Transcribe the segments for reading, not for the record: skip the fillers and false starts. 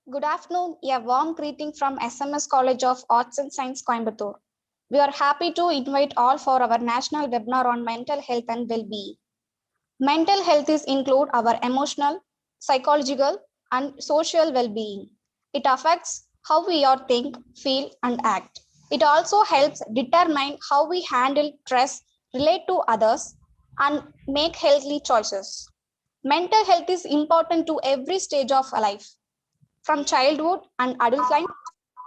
Good afternoon. A warm greeting from SMS College of Arts and Science, Coimbatore. We are happy to invite all for our national webinar on mental health and well-being. Mental health is include our emotional, psychological, and social well-being. It affects how we are think, feel, and act. It also helps determine how we handle stress, relate to others, and make healthy choices. Mental health is important to every stage of life, from childhood and adult life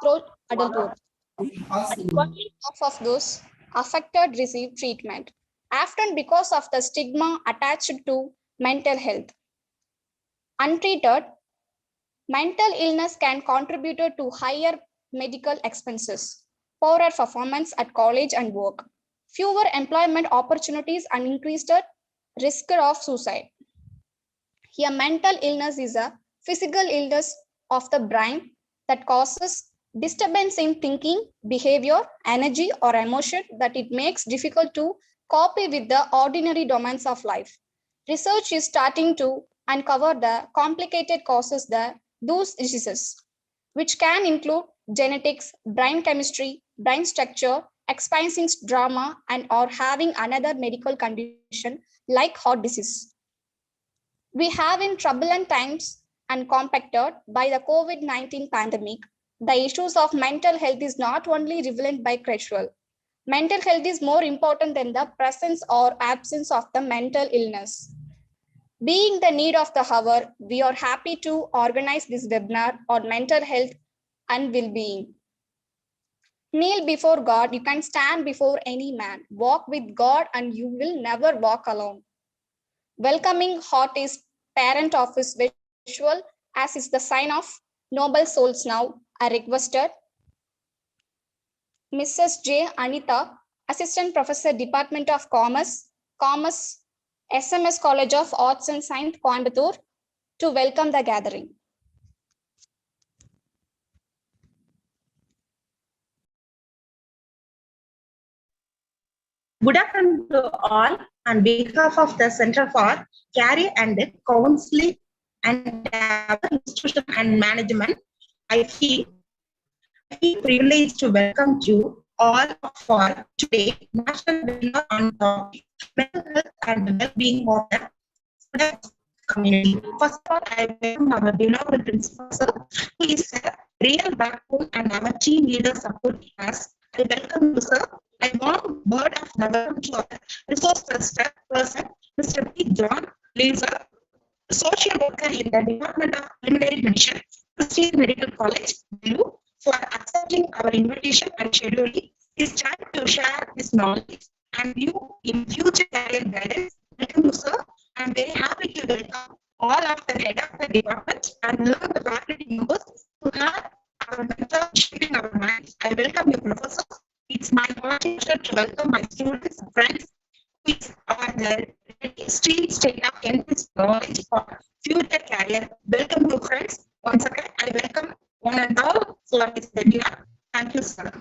through adulthood. Only half of those affected receive treatment, often because of the stigma attached to mental health. Untreated, mental illness can contribute to higher medical expenses, poorer performance at college and work, fewer employment opportunities, and increased risk of suicide. A mental illness is a physical illness of the brain that causes disturbance in thinking, behavior, energy, or emotion that it makes difficult to copy with the ordinary domains of life. Research is starting to uncover the complicated causes that those diseases, which can include genetics, brain chemistry, brain structure, experiencing drama, and or having another medical condition like heart disease. We have in turbulent times and compacted by the COVID-19 pandemic. The issues of mental health is not only relevant by casual. Mental health is more important than the presence or absence of the mental illness. Being the need of the hour, we are happy to organize this webinar on mental health and well-being. Kneel before God, you can stand before any man. Walk with God and you will never walk alone. Welcoming heart is parent of his visual, as is the sign of noble souls now. I requested Mrs. J. Anita, Assistant Professor, Department of Commerce, SMS College of Arts and Science, Coimbatore, to welcome the gathering. Good afternoon to all. On behalf of the Center for Career and Counseling and our institution and management, I feel privileged to welcome you all for today national webinar on topic mental health and well-being of the student community. First of all, I welcome our beloved principal sir, who is a real backbone and our team leader supporting us. I welcome you, sir. I want word of welcome to our resource person, Mr. P. John, Laser, social worker in the Department of Preliminary Medicine, Prestige Medical College, Bellu, for accepting our invitation and scheduling his time to share his knowledge and view in future career guidance. Welcome you, sir. I'm very happy to welcome all of the head of the department and learn the faculty members who have our mentor shaping our minds. I welcome you, Professor. It's my pleasure to welcome my students and friends with our street state of Kent's knowledge for future career. Welcome you, friends. Once again, I welcome one and all for this webinar. Thank you, sir.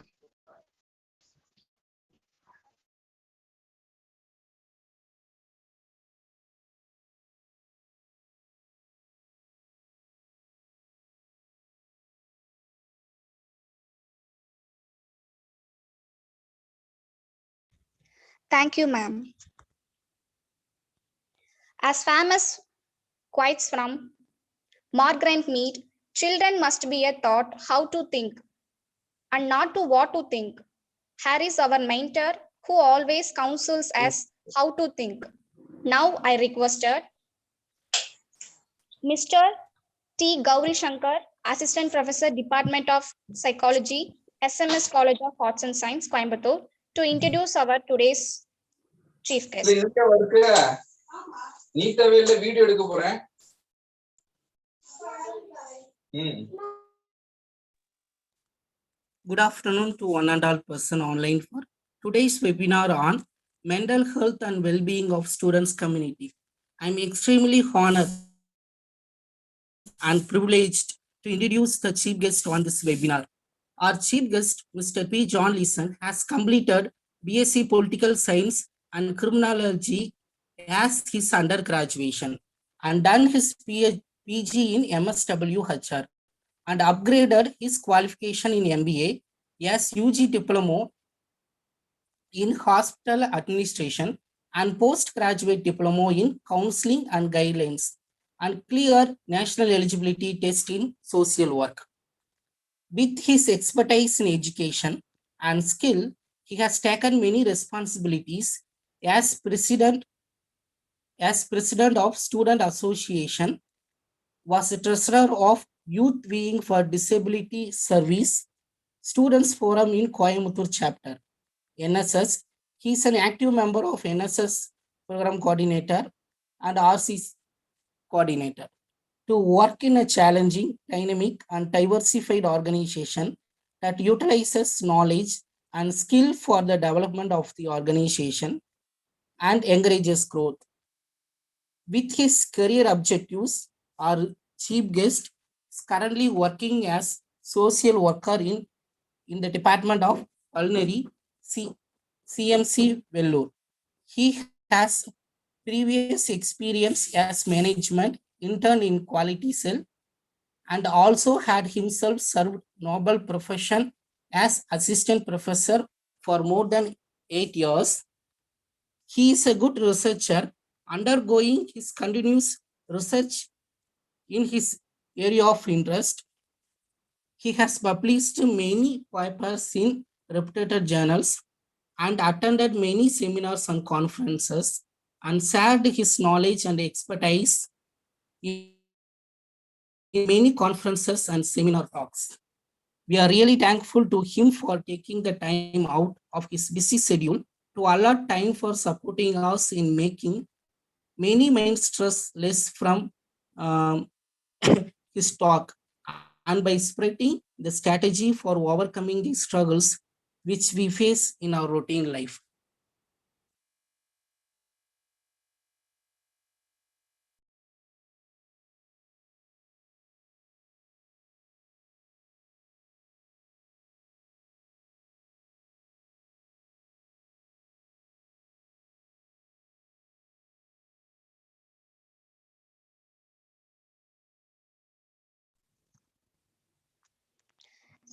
Thank you, ma'am. As famous quotes from Margaret Mead, children must be taught how to think and not to what to think. Here is our mentor who always counsels us how to think. Now I requested Mr. T. Gauri Shankar, Assistant Professor, Department of Psychology, SMS College of Arts and Science, Coimbatore, to introduce our today's chief guest. Good afternoon to one and all person online for today's webinar on mental health and well-being of students community. I'm extremely honored and privileged to introduce the chief guest on this webinar. Our chief guest, Mr. P. John Leeson, has completed BSc Political Science and Criminology as his undergraduation and done his PG in MSWHR and upgraded his qualification in MBA as UG diploma in hospital administration and postgraduate diploma in counseling and guidelines, and clear national eligibility test in social work. With his expertise in education and skill, he has taken many responsibilities as president of Student Association, was the treasurer of Youth Wing for Disability Service, Students Forum in Coimbatore chapter, NSS. He is an active member of NSS program coordinator and RC coordinator. To work in a challenging, dynamic, and diversified organization that utilizes knowledge and skill for the development of the organization and encourages growth. With his career objectives, our chief guest is currently working as social worker in the Department of Culinary CMC Vellore. He has previous experience as management intern in Quality Cell and also had himself served Nobel profession as assistant professor for more than 8 years. He is a good researcher, undergoing his continuous research in his area of interest. He has published many papers in reputed journals and attended many seminars and conferences and shared his knowledge and expertise in many conferences and seminar talks. We are really thankful to him for taking the time out of his busy schedule to allot time for supporting us in making many mind stress less from his talk, and by spreading the strategy for overcoming the struggles which we face in our routine life.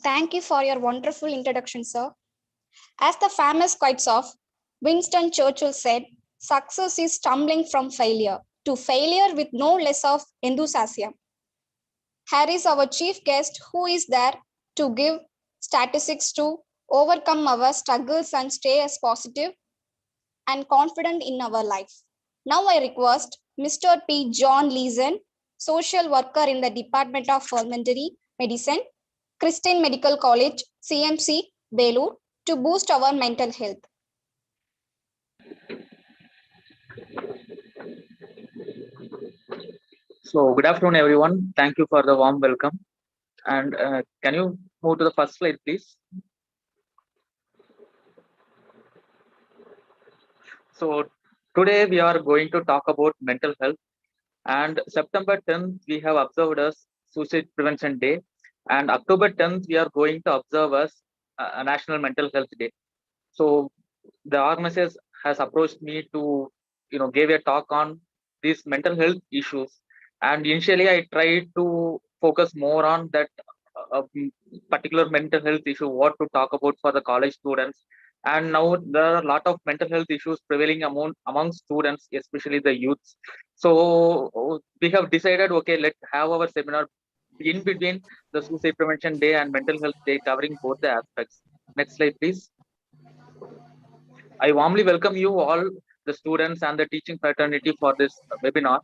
Thank you for your wonderful introduction, sir. As the famous quotes of Winston Churchill said, success is stumbling from failure to failure with no less of enthusiasm. Here is our chief guest who is there to give statistics to overcome our struggles and stay as positive and confident in our life. Now I request Mr. P. John Leeson, social worker in the Department of Pulmonary Medicine, Christian Medical College, CMC, Vellore, to boost our mental health. So good afternoon, everyone. Thank you for the warm welcome. And can you move to the first slide, please? So today we are going to talk about mental health. And September 10th, we have observed as Suicide Prevention Day. And October 10th, we are going to observe as a National Mental Health Day. So the organizers has approached me to, give a talk on these mental health issues. And initially, I tried to focus more on that particular mental health issue, what to talk about for the college students. And now there are a lot of mental health issues prevailing among students, especially the youths. So we have decided, okay, let's have our seminar in between the Suicide Prevention Day and Mental Health Day, covering both the aspects. Next slide, please. I warmly welcome you all, the students and the teaching fraternity, for this webinar.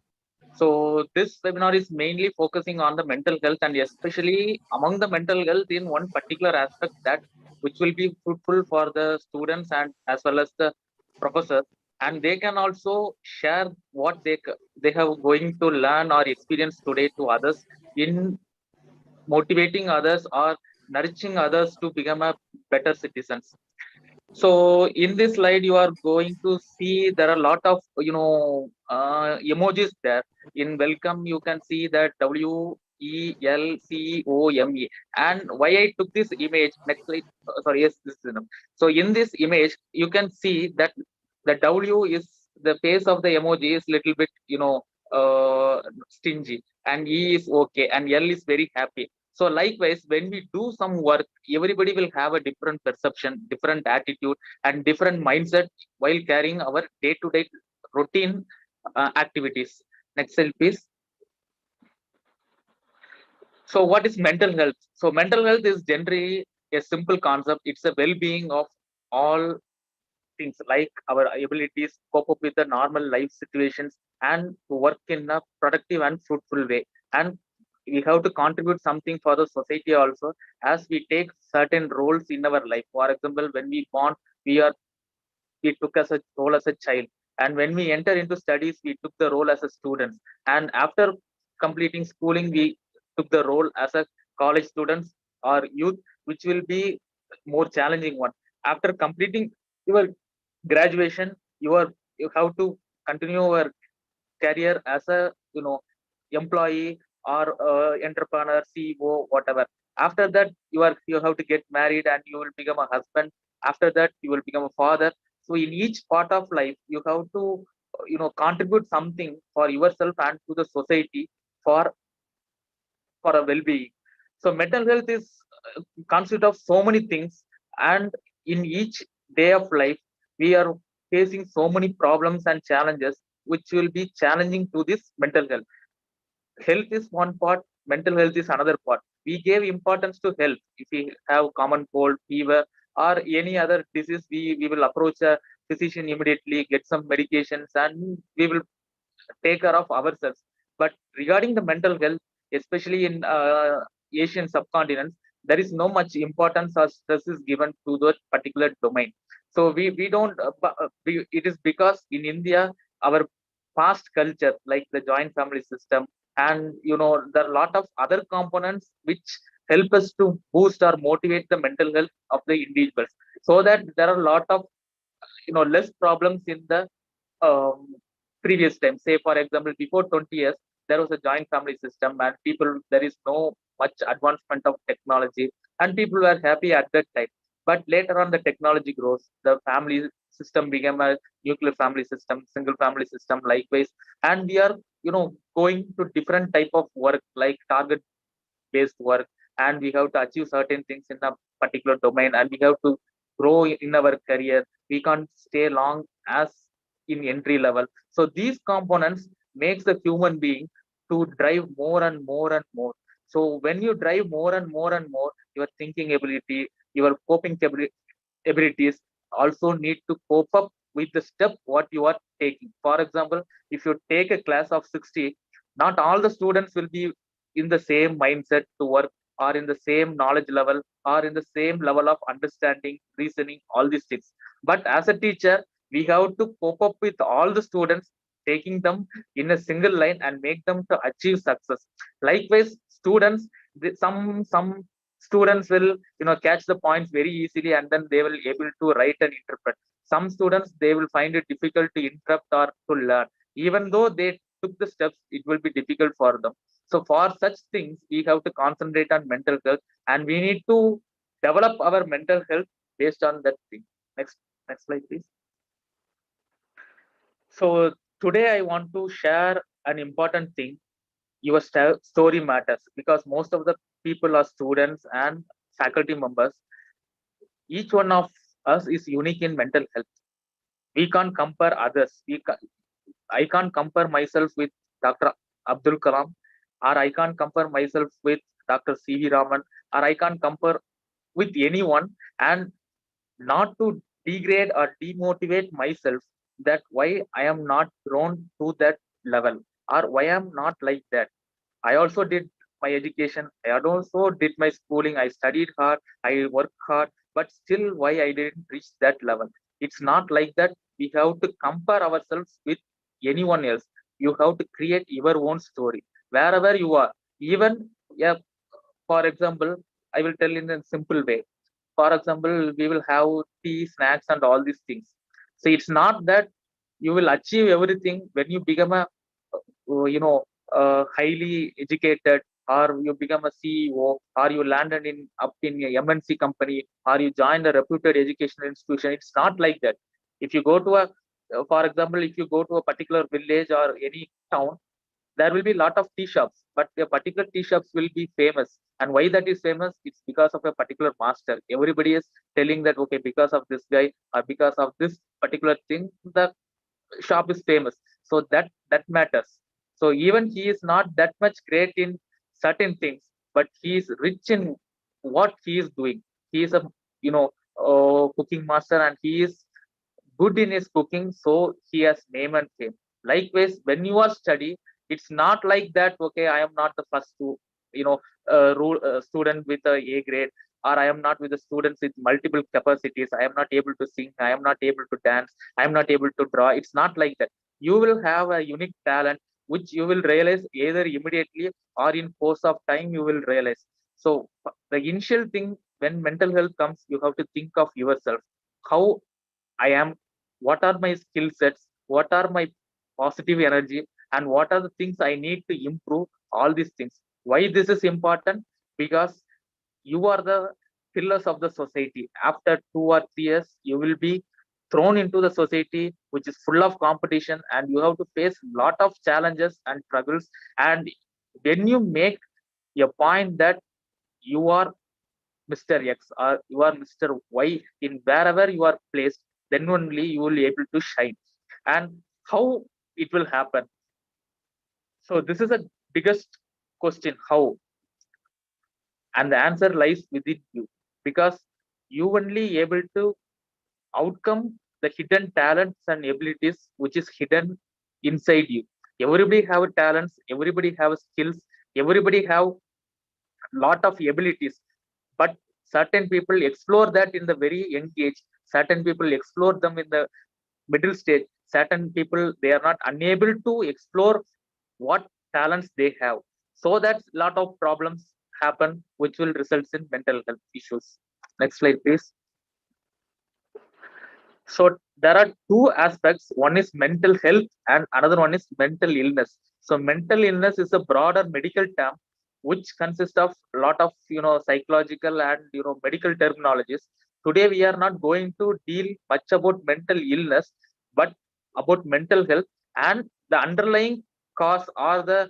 So this webinar is mainly focusing on the mental health, and especially among the mental health in one particular aspect that which will be fruitful for the students and as well as the professors, and they can also share what they have going to learn or experience today to others in motivating others or nourishing others to become a better citizens. So in this slide, you are going to see there are a lot of emojis there. In welcome, you can see that WELCOME. And why I took this image? Next slide. Sorry, yes, this is enough. So in this image, you can see that the W is the face of the emoji is little bit stingy, and E is okay, and L is very happy. So likewise, when we do some work, everybody will have a different perception, different attitude, and different mindset while carrying our day-to-day routine activities. Next slide, please. So what is mental health? So mental health is generally a simple concept. It's a well-being of all things, like our abilities cope up with the normal life situations and to work in a productive and fruitful way. And we have to contribute something for the society also, as we take certain roles in our life. For example, when we born, we are we took as a role as a child, and when we enter into studies, we took the role as a student, and after completing schooling, we took the role as a college students or youth, which will be more challenging one. After completing your graduation, you have to continue your career as a employee or entrepreneur, CEO, whatever. After that, you have to get married and you will become a husband. After that, you will become a father. So in each part of life, you have to contribute something for yourself and to the society for a well-being. So mental health is consist of so many things, and in each day of life, we are facing so many problems and challenges which will be challenging to this mental health. Health is one part, mental health is another part. We gave importance to health. If we have common cold, fever, or any other disease, we will approach a physician immediately, get some medications, and we will take care of ourselves. But regarding the mental health, especially in Asian subcontinent, there is no much importance or stress is given to that particular domain. So we don't it is because in India, our past culture, like the joint family system, and there are a lot of other components which help us to boost or motivate the mental health of the individuals, so that there are a lot of less problems in the um, previous time. Say for example, before 20 years, there was a joint family system, and people, there is no much advancement of technology, and people were happy at that time. But later on, the technology grows, the family system became a nuclear family system, single family system, likewise. And we are going to different type of work, like target based work, and we have to achieve certain things in a particular domain, and we have to grow in our career. We can't stay long as in entry level. So these components makes the human being to drive more and more and more. So when you drive more and more and more, your thinking ability, your coping abilities also need to cope up with the step what you are taking. For example, if you take a class of 60, not all the students will be in the same mindset to work, or in the same knowledge level, or in the same level of understanding, reasoning, all these things. But as a teacher, we have to cope up with all the students, taking them in a single line and make them to achieve success. Likewise, students, some students will catch the points very easily, and then they will able to write and interpret. Some students, they will find it difficult to interrupt or to learn. Even though they took the steps, it will be difficult for them. So for such things, we have to concentrate on mental health, and we need to develop our mental health based on that thing. Next slide, please. So today I want to share an important thing. Your story matters, because most of the people are students and faculty members. Each one of us is unique in mental health. We can't compare others. I can't compare myself with Dr. Abdul Kalam, or I can't compare myself with Dr. C.V. Raman, or I can't compare with anyone, and not to degrade or demotivate myself, that why I am not grown to that level, or why I'm not like that. I also did my education. I also did my schooling. I studied hard. I worked hard, but still, why I didn't reach that level? It's not like that. We have to compare ourselves with anyone else. You have to create your own story wherever you are. Even, yeah, for example, I will tell in a simple way. For example, we will have tea, snacks, and all these things. So it's not that you will achieve everything when you become a highly educated, or you become a CEO, or you landed up in a MNC company, or you joined a reputed educational institution. It's not like that. If you go to for example, if you go to a particular village or any town, there will be a lot of tea shops, but a particular tea shops will be famous, And why that is famous? It's because of a particular master. Everybody is telling that, okay, because of this guy or because of this particular thing, the shop is famous. So that matters. So even he is not that much great in certain things, but he is rich in what he is doing. He is a, you know, cooking master, and he is good in his cooking, so he has name and fame. Likewise, when you are study, it's not like that, okay, I am not the first to, you know, student with a grade, or I am not with the students with multiple capacities. I am not able to sing, I am not able to dance, I am not able to draw. It's not like that. You will have a unique talent which you will realize either immediately or in course of time you will realize. So the initial thing when mental health comes, you have to think of yourself. How I am, what are my skill sets, what are my positive energy, and what are the things I need to improve. All these things. Why this is important? Because you are the pillars of the society. After 2 or 3 years, you will be thrown into the society which is full of competition, and you have to face a lot of challenges and struggles. And when you make a point that you are Mr. X or you are Mr. Y in wherever you are placed, then only you will be able to shine. And how it will happen? So this is the biggest question, how? And the answer lies within you, because you only able to outcome the hidden talents and abilities which is hidden inside you. Everybody have talents, everybody have skills, everybody have lot of abilities, but certain people explore that in the very young age, certain people explore them in the middle stage, certain people they are not unable to explore what talents they have. So that lot of problems happen which will result in mental health issues. Next slide please. So there are two aspects, one is mental health and another one is mental illness. So mental illness is a broader medical term which consists of a lot of psychological and medical terminologies. Today we are not going to deal much about mental illness, but about mental health and the underlying cause or the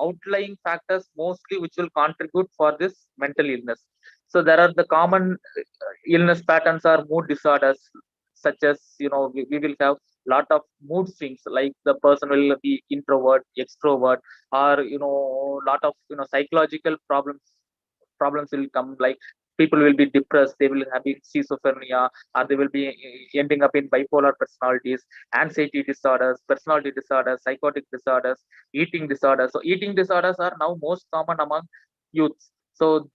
outlying factors mostly which will contribute for this mental illness. So there are the common illness patterns are mood disorders, such as we will have lot of mood swings, like the person will be introvert, extrovert, or lot of psychological problems will come, like people will be depressed, they will have schizophrenia, or they will be ending up in bipolar personalities, anxiety disorders, personality disorders, psychotic disorders, eating disorders. So eating disorders are now most common among youths. So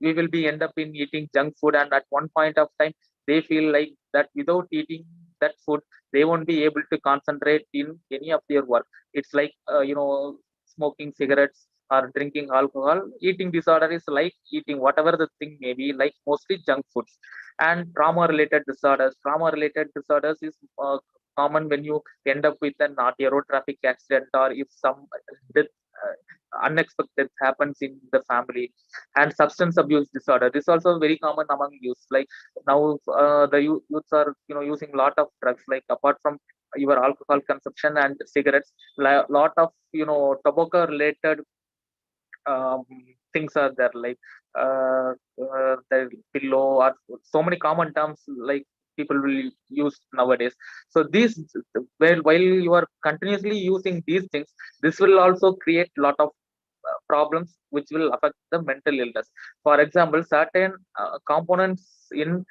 we will be end up in eating junk food, and at one point of time they feel like that without eating that food they won't be able to concentrate in any of their work. It's like smoking cigarettes or drinking alcohol. Eating disorder is like eating whatever the thing may be, like mostly junk foods. And trauma related disorders is common when you end up with an road traffic accident, or if some death, unexpected happens in the family. And substance abuse disorder, this is also very common among youth. Like now the youths are using a lot of drugs, like apart from your alcohol consumption and cigarettes, lot of tobacco related um, things are there, like the pillow, or so many common terms like people will use nowadays. So these, while you are continuously using these things, this will also create lot of problems which will affect the mental illness. For example, certain components in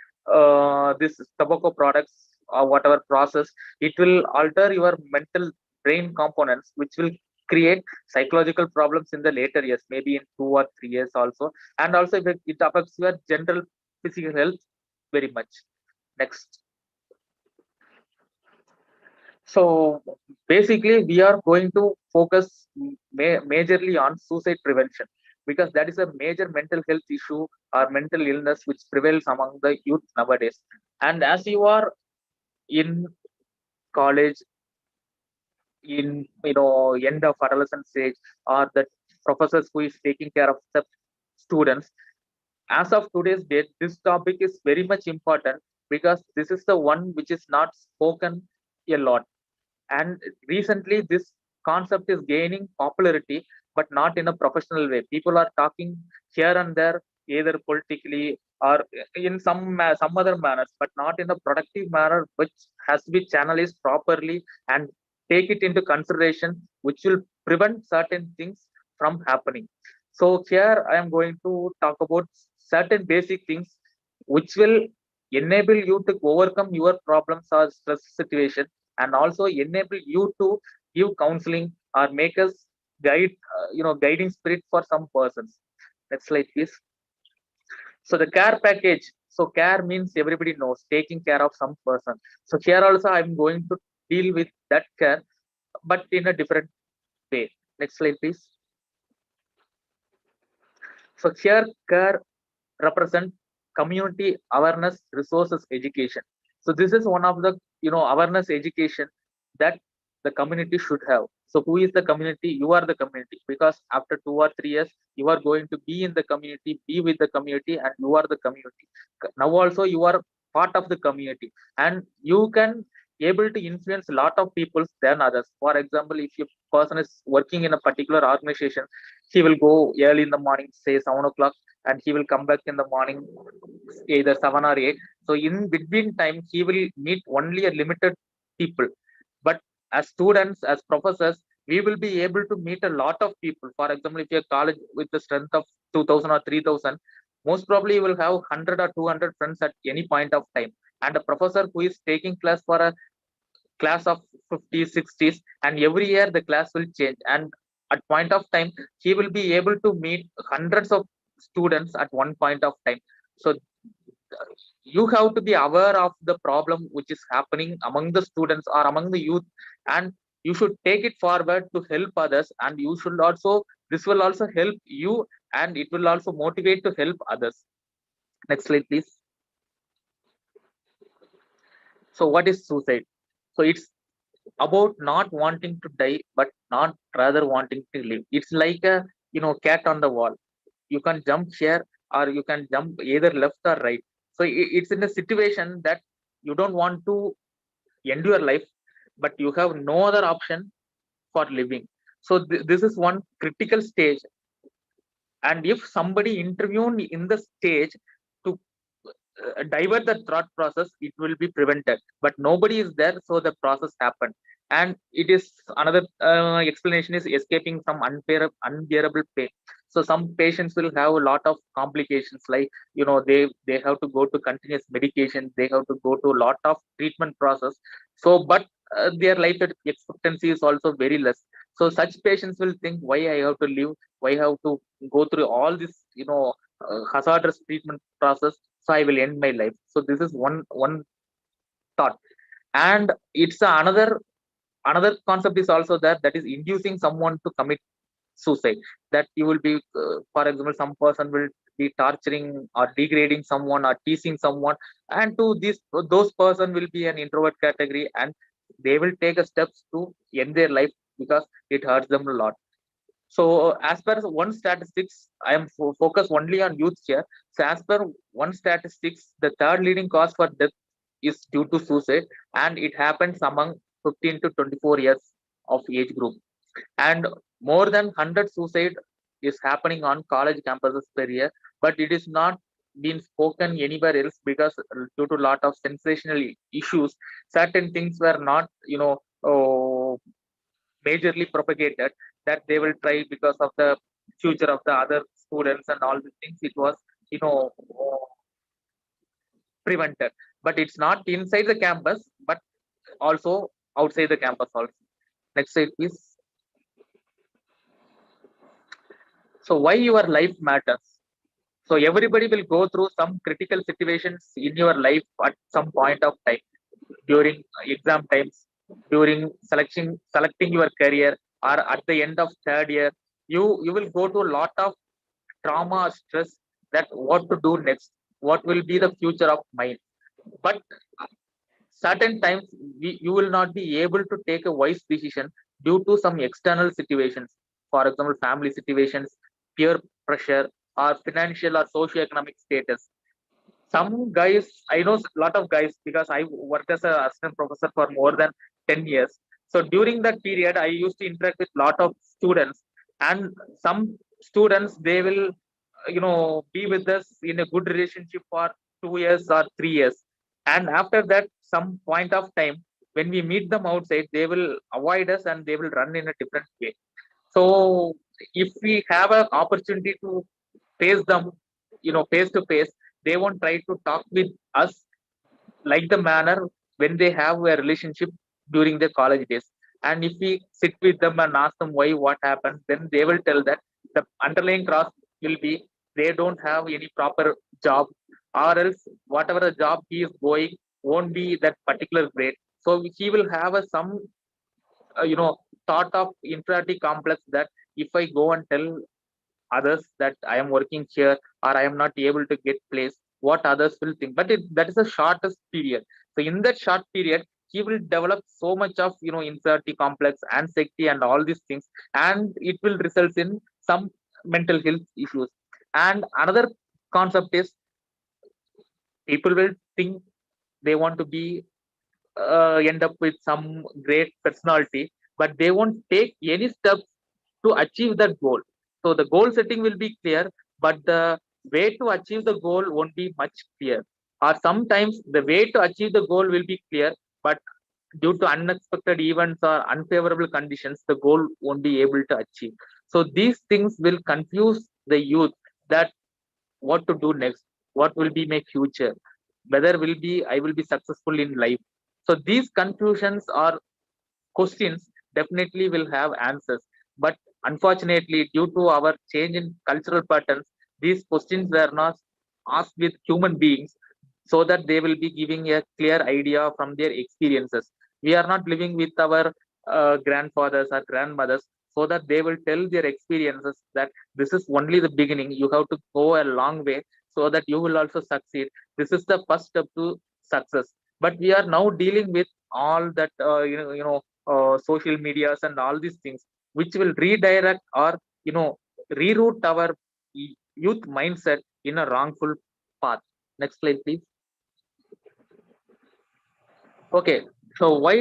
this tobacco products or whatever process, it will alter your mental brain components, which will create psychological problems in the later years, maybe in 2 or 3 years also. And also it affects your general physical health very much. Next. So basically we are going to focus majorly on suicide prevention, because that is a major mental health issue or mental illness which prevails among the youth nowadays. And as you are in college, in end of adolescent stage, or the professors who is taking care of the students, as of today's date this topic is very much important, because this is the one which is not spoken a lot. And recently this concept is gaining popularity, but not in a professional way. People are talking here and there, either politically or in some other manners, but not in a productive manner, which has to be channelized properly and take it into consideration, which will prevent certain things from happening. So here I am going to talk about certain basic things which will enable you to overcome your problems or stress situation, and also enable you to give counseling or make us guide, guiding spirit for some persons. Next slide, please. So the care package. So care means everybody knows taking care of some person. So here also I'm going to deal with that care, but in a different way. Next slide, please. So here care represent community awareness, resources, education. So this is one of the awareness education that the community should have. So who is the community? You are the community, because after 2 or 3 years you are going to be in the community, be with the community, and you are the community. Now also you are part of the community, and you can able to influence a lot of people than others. For example, if a person is working in a particular organization, he will go early in the morning, say 7 o'clock, and he will come back in the morning either 7 or 8. So in between time he will meet only a limited people, but as students, as professors, we will be able to meet a lot of people. For example, if you're college with the strength of 2000 or 3000, most probably you will have 100 or 200 friends at any point of time. And a professor who is taking class for a class of 50s, 60s, and every year the class will change, and at point of time he will be able to meet hundreds of students at one point of time. So you have to be aware of the problem which is happening among the students or among the youth, and you should take it forward to help others, and you should also, this will also help you, and it will also motivate to help others. Next slide, please. So what is suicide? So it's about not wanting to die, but not rather wanting to live. It's like a cat on the wall. You can jump here or you can jump either left or right. So it's in a situation that you don't want to end your life, but you have no other option for living. So this is one critical stage, and if somebody intervene in the stage to divert the thought process, it will be prevented, but nobody is there, so the process happened. And it is another explanation is escaping some unbearable pain. So some patients will have a lot of complications, like they have to go to continuous medication, they have to go to a lot of treatment process. So but their life expectancy is also very less. So such patients will think, why I have to live, why I have to go through all this hazardous treatment process, so I will end my life. So this is one thought. And it's another concept is also that is inducing someone to commit suicide. That you will be for example, some person will be torturing or degrading someone or teasing someone, and to this those person will be an introvert category, and they will take a steps to end their life because it hurts them a lot. So as per one statistics, I am focused only on youth here. So as per one statistics, the third leading cause for death is due to suicide, and it happens among 15 to 24 years of age group. And more than 100 suicide is happening on college campuses per year, but it is not been spoken anywhere else, because due to a lot of sensational issues, certain things were not majorly propagated, that they will try because of the future of the other students and all these things. It was you know prevented, but it's not inside the campus, but also outside the campus also. Next slide, please. So why your life matters? So everybody will go through some critical situations in your life at some point of time, during exam times, during selecting your career, or at the end of third year. You will go to a lot of trauma or stress, that what to do next, what will be the future of mine. But certain times you will not be able to take a wise decision due to some external situations. For example, family situations, peer pressure, or financial or socio-economic status. Some guys, I know a lot of guys, because I worked as an assistant professor for more than 10 years. So during that period I used to interact with a lot of students, And some students, they will, be with us in a good relationship for 2 years or 3 years. And after that, some point of time, when we meet them outside, they will avoid us and they will run in a different way. So if we have an opportunity to face them, face to face, they won't try to talk with us like the manner when they have a relationship during their college days. And if we sit with them and ask them why, what happened, then they will tell that the underlying cause will be they don't have any proper job, or else whatever the job he is going won't be that particular grade. So he will have a some thought of inferiority complex, that if I go and tell others that I am working here or I am not able to get place, what others will think. But that is the shortest period. So in that short period, he will develop so much of inferiority complex, anxiety, and all these things, and it will result in some mental health issues. And another concept is people will think they want to be end up with some great personality, but they won't take any steps to achieve that goal. So the goal setting will be clear, but the way to achieve the goal won't be much clear. Or sometimes the way to achieve the goal will be clear, but due to unexpected events or unfavorable conditions, the goal won't be able to achieve. So these things will confuse the youth, that what to do next, what will be my future, whether will be I will be successful in life. So these confusions or questions definitely will have answers. But unfortunately, due to our change in cultural patterns, these questions were not asked with human beings, so that they will be giving a clear idea from their experiences. We are not living with our grandfathers or grandmothers, so that they will tell their experiences that this is only the beginning. You have to go a long way so that you will also succeed. This is the first step to success. But we are now dealing with all that social medias and all these things, which will redirect or reroute our youth mindset in a wrongful path. Next slide, please. Okay, so why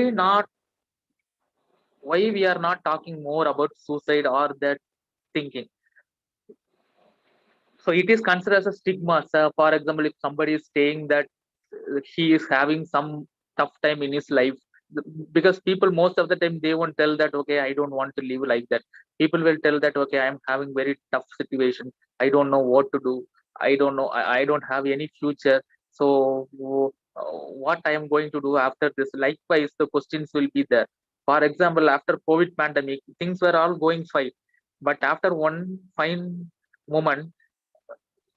we are not talking more about suicide or that thinking? So it is considered as a stigma. So for example, if somebody is saying that he is having some tough time in his life, because people most of the time they won't tell that, okay, I don't want to live like that. People will tell that, okay, I am having very tough situation, I don't know what to do, I don't know, I don't have any future. So what I am going to do after this? Likewise, the questions will be there. For example, after COVID pandemic, things were all going fine, but after one fine moment,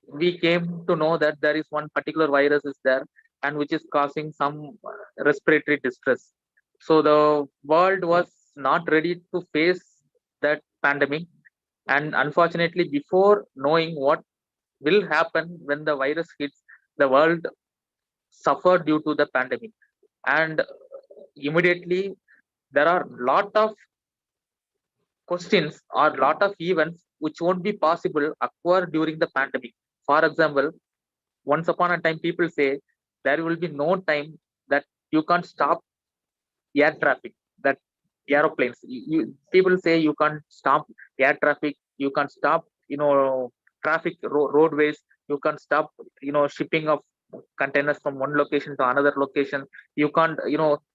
we came to know that there is one particular virus is there, and which is causing some respiratory distress. So the world was not ready to face that pandemic. And unfortunately, before knowing what will happen when the virus hits, the world suffered due to the pandemic. And immediately there are lot of questions or lot of events which won't be possible occur during the pandemic. For example, once upon a time, people say there will be no time that you can't stop air traffic, that aeroplanes. People say you can't stop air traffic, you can't stop, traffic roadways, you can't stop, shipping of containers from one location to another location. You can't,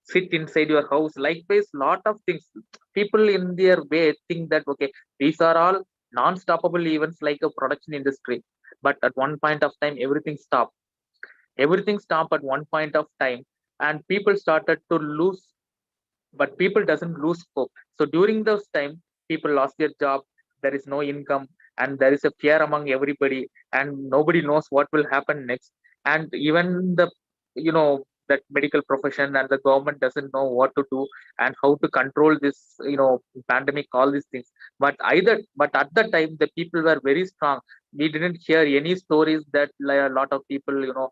sit inside your house. Likewise, lot of things. People in their way think that, okay, these are all non-stoppable events like a production industry. But at one point of time, everything stopped at one point of time, and people started to lose. But people doesn't lose hope. So during those time, people lost their job, there is no income, and there is a fear among everybody, and nobody knows what will happen next. And even the, that medical profession and the government doesn't know what to do and how to control this, pandemic, all these things. But at the time, the people were very strong. We didn't hear any stories that like, a lot of people,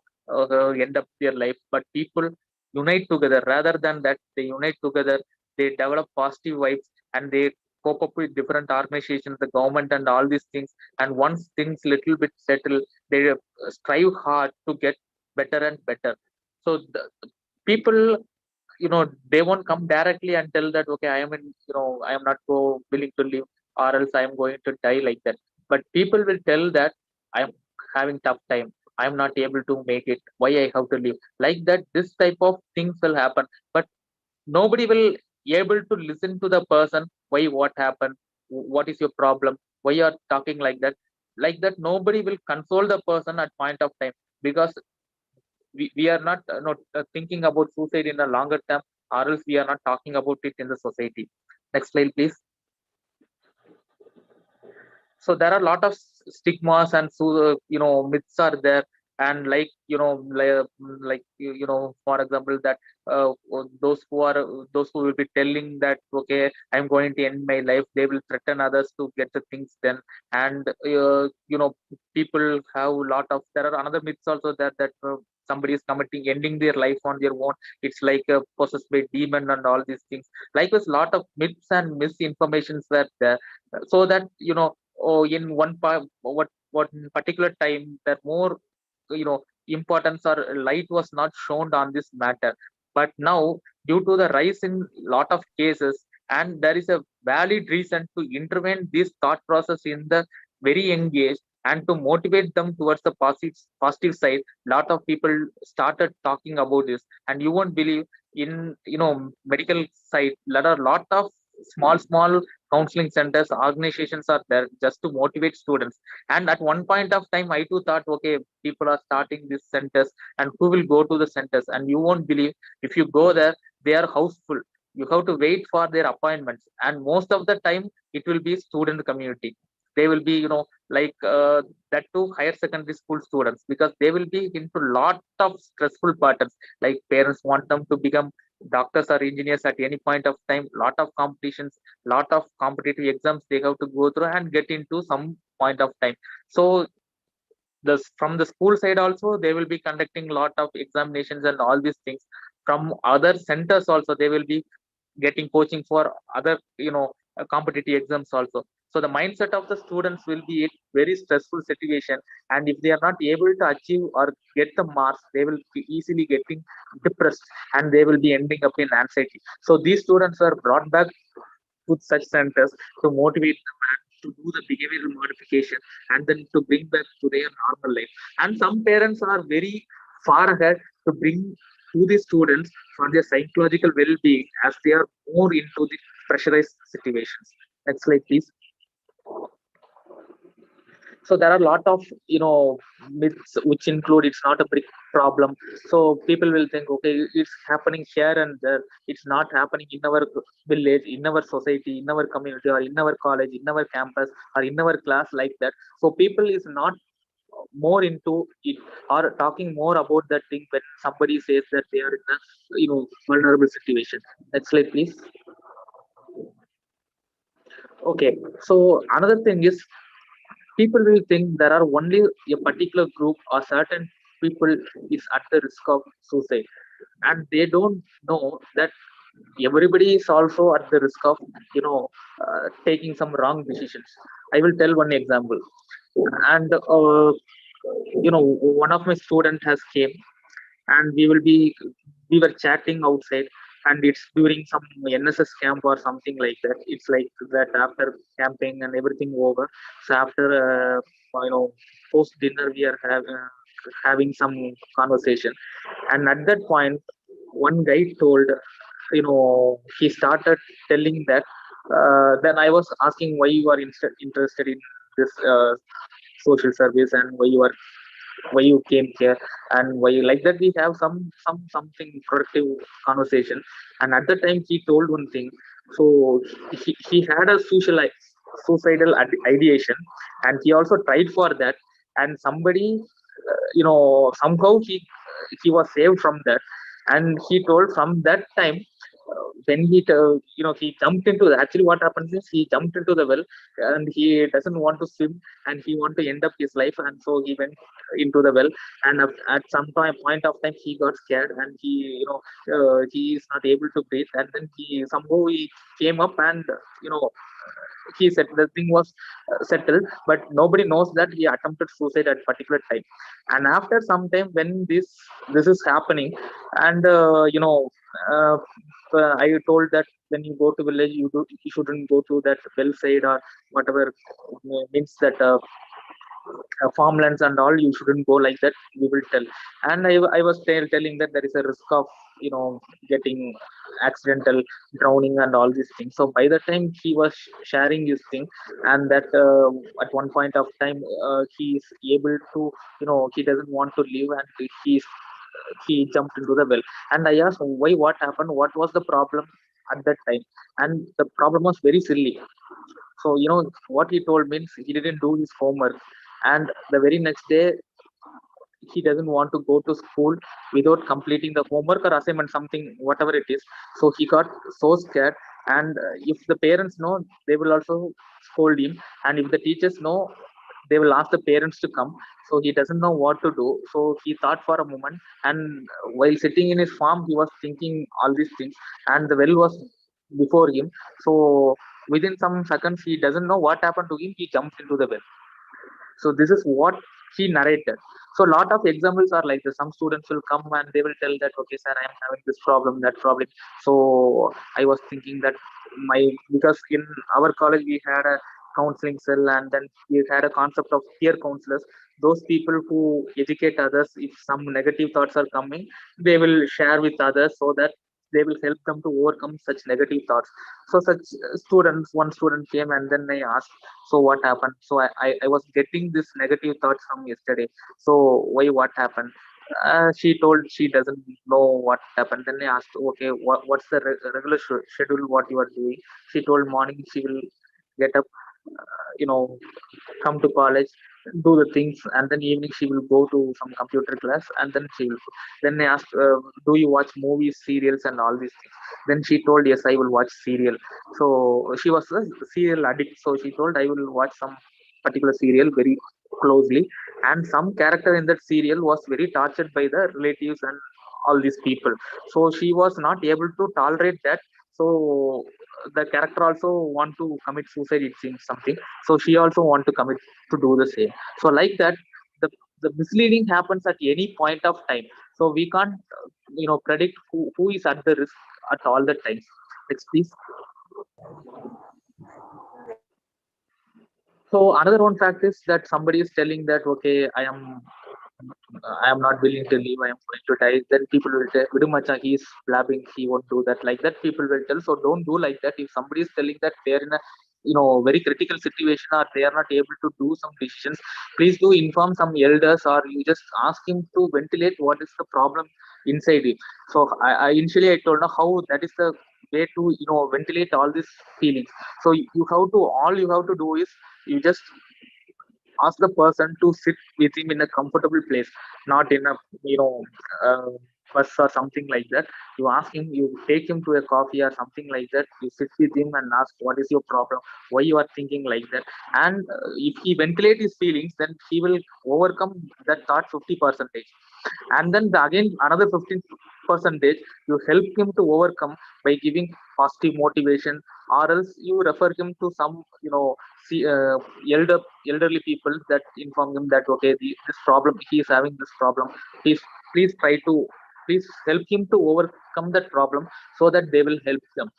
end up their life. But people unite together. Rather than that, they unite together, they develop positive vibes, and they cope up with different organizations, the government, and all these things. And once things little bit settle, they strive hard to get better and better. So the people, they won't come directly and tell that, okay, I am in, I am not so willing to live, or else I am going to die, like that. But people will tell that I am having tough time, I am not able to make it, why I have to live, like that. This type of things will happen, but nobody will able to listen to the person, why, what happened, what is your problem, why you are talking like that, like that. Nobody will console the person at point of time, because we are not thinking about suicide in a longer term, or else we are not talking about it in the society. Next slide, please. So there are a lot of stigmas and so myths are there. And like for example, that those who are those who will be telling that, okay, I'm going to end my life, they will threaten others to get the things done. And people have a lot of, there are another myths also that somebody is committing ending their life on their own, it's like possessed by demon and all these things. Likewise, lot of myths and misinformations were there. So that in one part, what in particular time, that more importance or light was not shown on this matter. But now, due to the rise in lot of cases, and there is a valid reason to intervene this thought process in the very young age, and to motivate them towards the positive side, lot of people started talking about this. And you won't believe, in medical side, there are a lot of small counseling centers, organizations are there just to motivate students. And at one point of time, I too thought, okay, people are starting these centers, and who will go to the centers? And you won't believe, if you go there, they are houseful. You have to wait for their appointments, and most of the time it will be student community. They will be like that to higher secondary school students, because they will be into lot of stressful patterns, like parents want them to become doctors or engineers at any point of time, lot of competitions, lot of competitive exams they have to go through and get into some point of time. So from the school side also, they will be conducting lot of examinations and all these things. From other centers also, they will be getting coaching for other competitive exams also. So the mindset of the students will be a very stressful situation, and if they are not able to achieve or get the marks, they will be easily getting depressed, and they will be ending up in anxiety. So these students are brought back to such centers to motivate them and to do the behavioral modification, and then to bring back to their normal life. And some parents are very far ahead to bring to the students for their psychological well-being, as they are more into the pressurized situations. Next slide, please. So there are a lot of myths which include, it's not a big problem. So people will think, okay, it's happening here and there, it's not happening in our village, in our society, in our community, or in our college, in our campus, or in our class, like that. So people is not more into it, or talking more about that thing when somebody says that they are in a vulnerable situation. Next slide, please. Okay, so another thing is, people will think there are only a particular group or certain people is at the risk of suicide, and they don't know that everybody is also at the risk of taking some wrong decisions. I will tell one example. And one of my student has came, and we were chatting outside, and it's during some NSS camp or something like that. It's like that, after camping and everything over. So after post dinner, we are having some conversation, and at that point, one guy told, he started telling that. Then I was asking, why you are interested in this social service, and why you came here, and why you like that. We have something productive conversation. And at the time, he told one thing. So he had a suicidal ideation, and he also tried for that. And somebody somehow he was saved from that. And he told, from that time, when he jumped into actually what happens is, he jumped into the well, and he doesn't want to swim, and he want to end up his life, and so he went into the well. And at some point of time, he got scared, and he is not able to breathe. And then he somehow he came up, and he said the thing was settled, but nobody knows that he attempted suicide at particular time. And after some time, when this is happening, and uh, I told that when you go to village, you shouldn't go to that well side or whatever, means that farmlands and all, you shouldn't go like that, we will tell. And I was telling that there is a risk of, getting accidental drowning and all these things. So by the time he was sharing his thing, and that at one point of time, he is able to, he doesn't want to live, and he jumped into the well. And I asked why, what happened, what was the problem at that time. And the problem was very silly. So, what he told means he didn't do his homework. And the very next day, he doesn't want to go to school without completing the homework or assignment, something, whatever it is. So he got so scared. And if the parents know, they will also scold him. And if the teachers know, they will ask the parents to come. So he doesn't know what to do. So he thought for a moment. And while sitting in his farm, he was thinking all these things. And the well was before him. So within some seconds, he doesn't know what happened to him. He jumped into the well. So this is what he narrated. So a lot of examples are like this. Some students will come and they will tell that, okay, sir, I am having this problem, that problem. So I was thinking that because in our college we had a counseling cell, and then we had a concept of peer counselors. Those people who educate others, if some negative thoughts are coming, they will share with others so that they will help them to overcome such negative thoughts. So such students, one student came, and then I asked, so what happened? So I was getting this negative thoughts from yesterday. So why, what happened? She told she doesn't know what happened. Then I asked, okay, what's the regular schedule, what you are doing? She told morning she will get up, you know come to college, do the things, and then evening she will go to some computer class, and then she will. Then I asked, do you watch movies, serials, and all these things? Then she told, yes, I will watch serial. So she was a serial addict. So she told, I will watch some particular serial very closely, and some character in that serial was very tortured by the relatives and all these people. So she was not able to tolerate that. So the character also want to commit suicide, it seems something. So she also want to commit to do the same. So like that, the misleading happens at any point of time. So we can't predict who is at the risk at all the times. Next please. So another one fact is that somebody is telling that, okay, I am not willing to leave, I am going to die. Then people will tell, Vidu Macha, he is blabbing, he won't do that. Like that, people will tell. So don't do like that. If somebody is telling that they are in a very critical situation, or they are not able to do some decisions, please do inform some elders, or you just ask him to ventilate what is the problem inside him. So I initially I told, how that is the way to ventilate all these feelings. So all you have to do is you just ask the person to sit with him in a comfortable place, not in a you know uh, bus or something like that. You ask him, you take him to a coffee or something like that. You sit with him and ask, what is your problem, why you are thinking like that. And if he ventilate his feelings, then he will overcome that thought 50%. And then again another 15 percentage, you help him to overcome by giving positive motivation, or else you refer him to some see, elderly people that inform him that, okay, this problem, he is having this problem, please try to, please help him to overcome that problem, so that they will help them.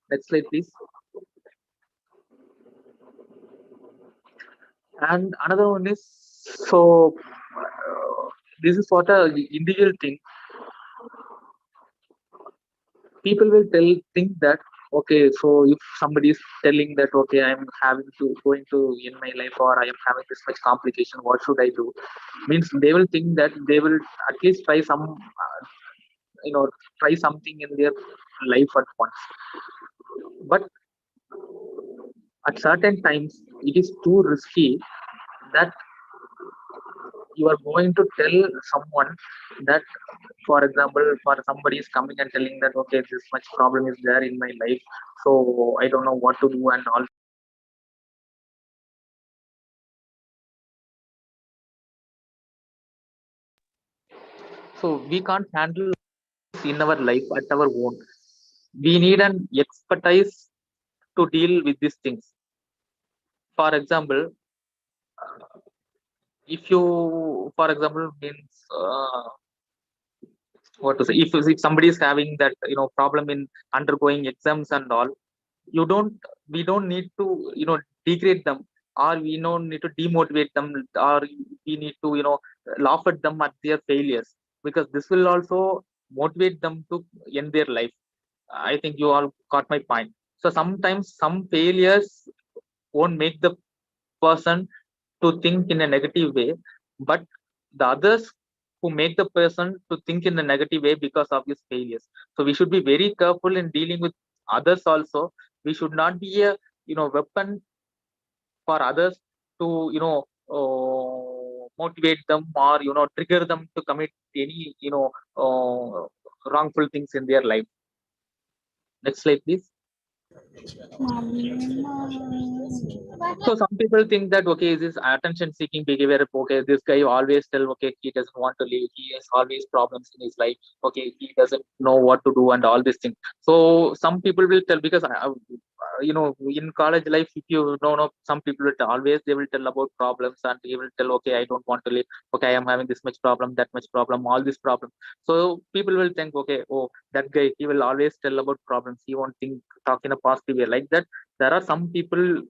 Next slide please. And another one is, so this is what a individual thing. People will think that, okay, so if somebody is telling that, okay, I'm having to going to in my life, or I am having this much complication, what should I do, means they will think that they will at least try some you know try something in their life at once. But at certain times it is too risky that you are going to tell someone that, for example, for somebody is coming and telling that, okay, this much problem is there in my life, so I don't know what to do and all. So we can't handle in our life at our own. We need an expertise to deal with these things. For example, if you, for example, means what to say, if somebody is having that problem in undergoing exams and all, you don't we don't need to degrade them, or we don't need to demotivate them, or we need to laugh at them at their failures, because this will also motivate them to end their life. I think you all got my point. So sometimes some failures won't make the person to think in a negative way, but the others who make the person to think in a negative way because of his failures. So we should be very careful in dealing with others also. We should not be a weapon for others to motivate them, or trigger them to commit any wrongful things in their life. Next slide, please. So some people think that, okay, this attention seeking behavior, okay, this guy always tell, okay, he doesn't want to leave, he has always problems in his life, okay, he doesn't know what to do and all these things. So some people will tell, because in college life, if you don't know, some people will always, they will tell about problems, and he will tell, okay, I don't want to leave, okay, I am having this much problem, that much problem, all this problem. So people will think, okay, oh, that guy, he will always tell about problems, he won't think, talk in a positive way. Like that, there are some people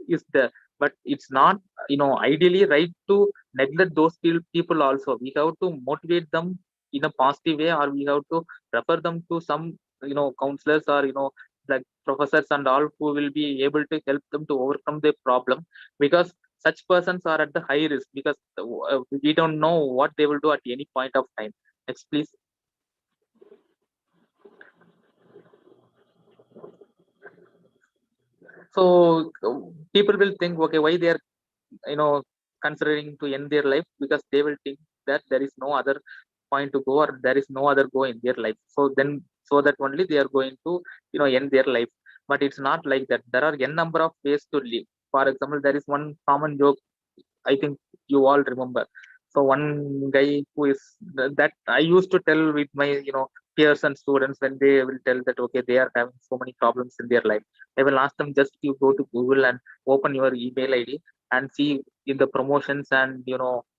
is there, but it's not ideally right to neglect those people also. We have to motivate them in a positive way, or we have to refer them to some counselors, or like professors and all, who will be able to help them to overcome their problem, because such persons are at the high risk, because we don't know what they will do at any point of time. Next, please. So people will think, okay, why they are considering to end their life, because they will think that there is no other point to go, or there is no other go in their life, so then, so that only they are going to end their life. But it's not like that. There are n number of ways to live. For example, there is one common joke, I think you all remember. So one guy who is that I used to tell with my peers and students, when they will tell that, okay, they are having so many problems in their life, I will ask them, just you go to Google and open your email ID and see in the promotions and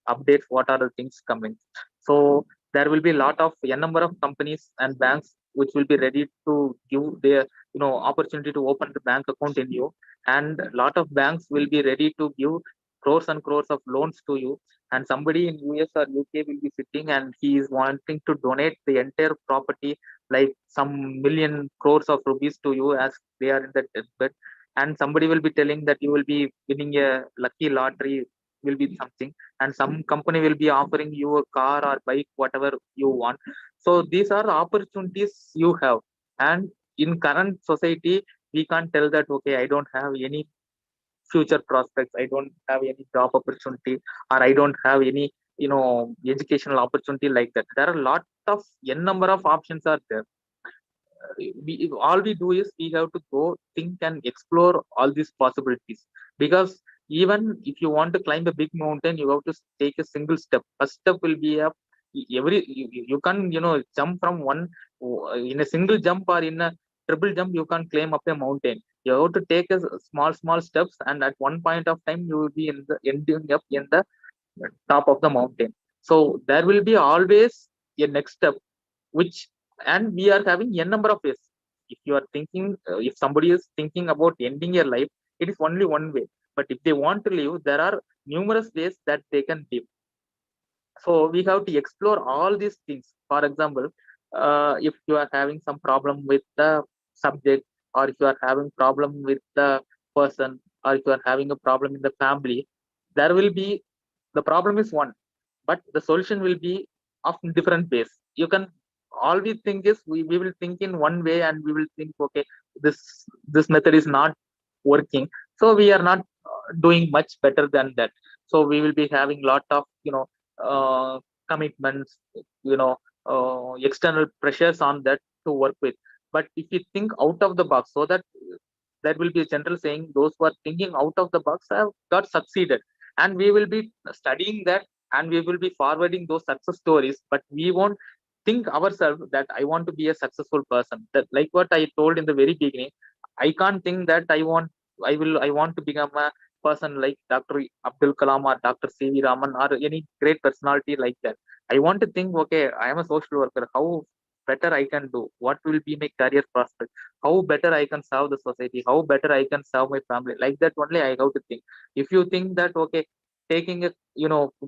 updates what are the things coming. So there will be a lot of a number of companies and banks which will be ready to give their opportunity to open the bank account in you, and a lot of banks will be ready to give crores and crores of loans to you. And somebody in US or UK will be sitting, and he is wanting to donate the entire property, like some million crores of rupees to you, as they are in the deathbed. And somebody will be telling that you will be winning a lucky lottery, will be something, and some company will be offering you a car or bike, whatever you want. So these are the opportunities you have. And in current society, we can't tell that, okay, I don't have any future prospects, I don't have any job opportunity, or I don't have any educational opportunity, like that. There are a lot of n number of options are there. All we do is we have to go think and explore all these possibilities, because even if you want to climb a big mountain, you have to take a single step. First step will be a you can jump from one in a single jump, or in a triple jump, you can climb up a mountain. You have to take a small steps, and at one point of time you will be in the ending up in the top of the mountain. So there will be always a next step, which, and we are having n number of ways. If you are thinking, if somebody is thinking about ending your life, it is only one way. But if they want to live, there are numerous ways that they can live. So we have to explore all these things. For example, if you are having some problem with the subject, or if you are having problem with the person, or if you are having a problem in the family, there will be, the problem is one, but the solution will be of different ways. You can, all we think is, we will think in one way, and we will think, okay, this method is not working, so we are not doing much better than that. So we will be having lot of uh, commitments, external pressures on that to work with. But if you think out of the box, so that there will be a general saying, those who are thinking out of the box have got succeeded. And we will be studying that, and we will be forwarding those success stories, but we won't think ourselves that I want to be a successful person. That, like what I told in the very beginning, I can't think that I want to become a person like Dr. Abdul Kalam or Dr. C.V. Raman or any great personality like that. I want to think, okay, I am a social worker. How better I can do? What will be my career prospect? How better I can serve the society? How better I can serve my family? Like that only I have to think. If you think that, okay, taking a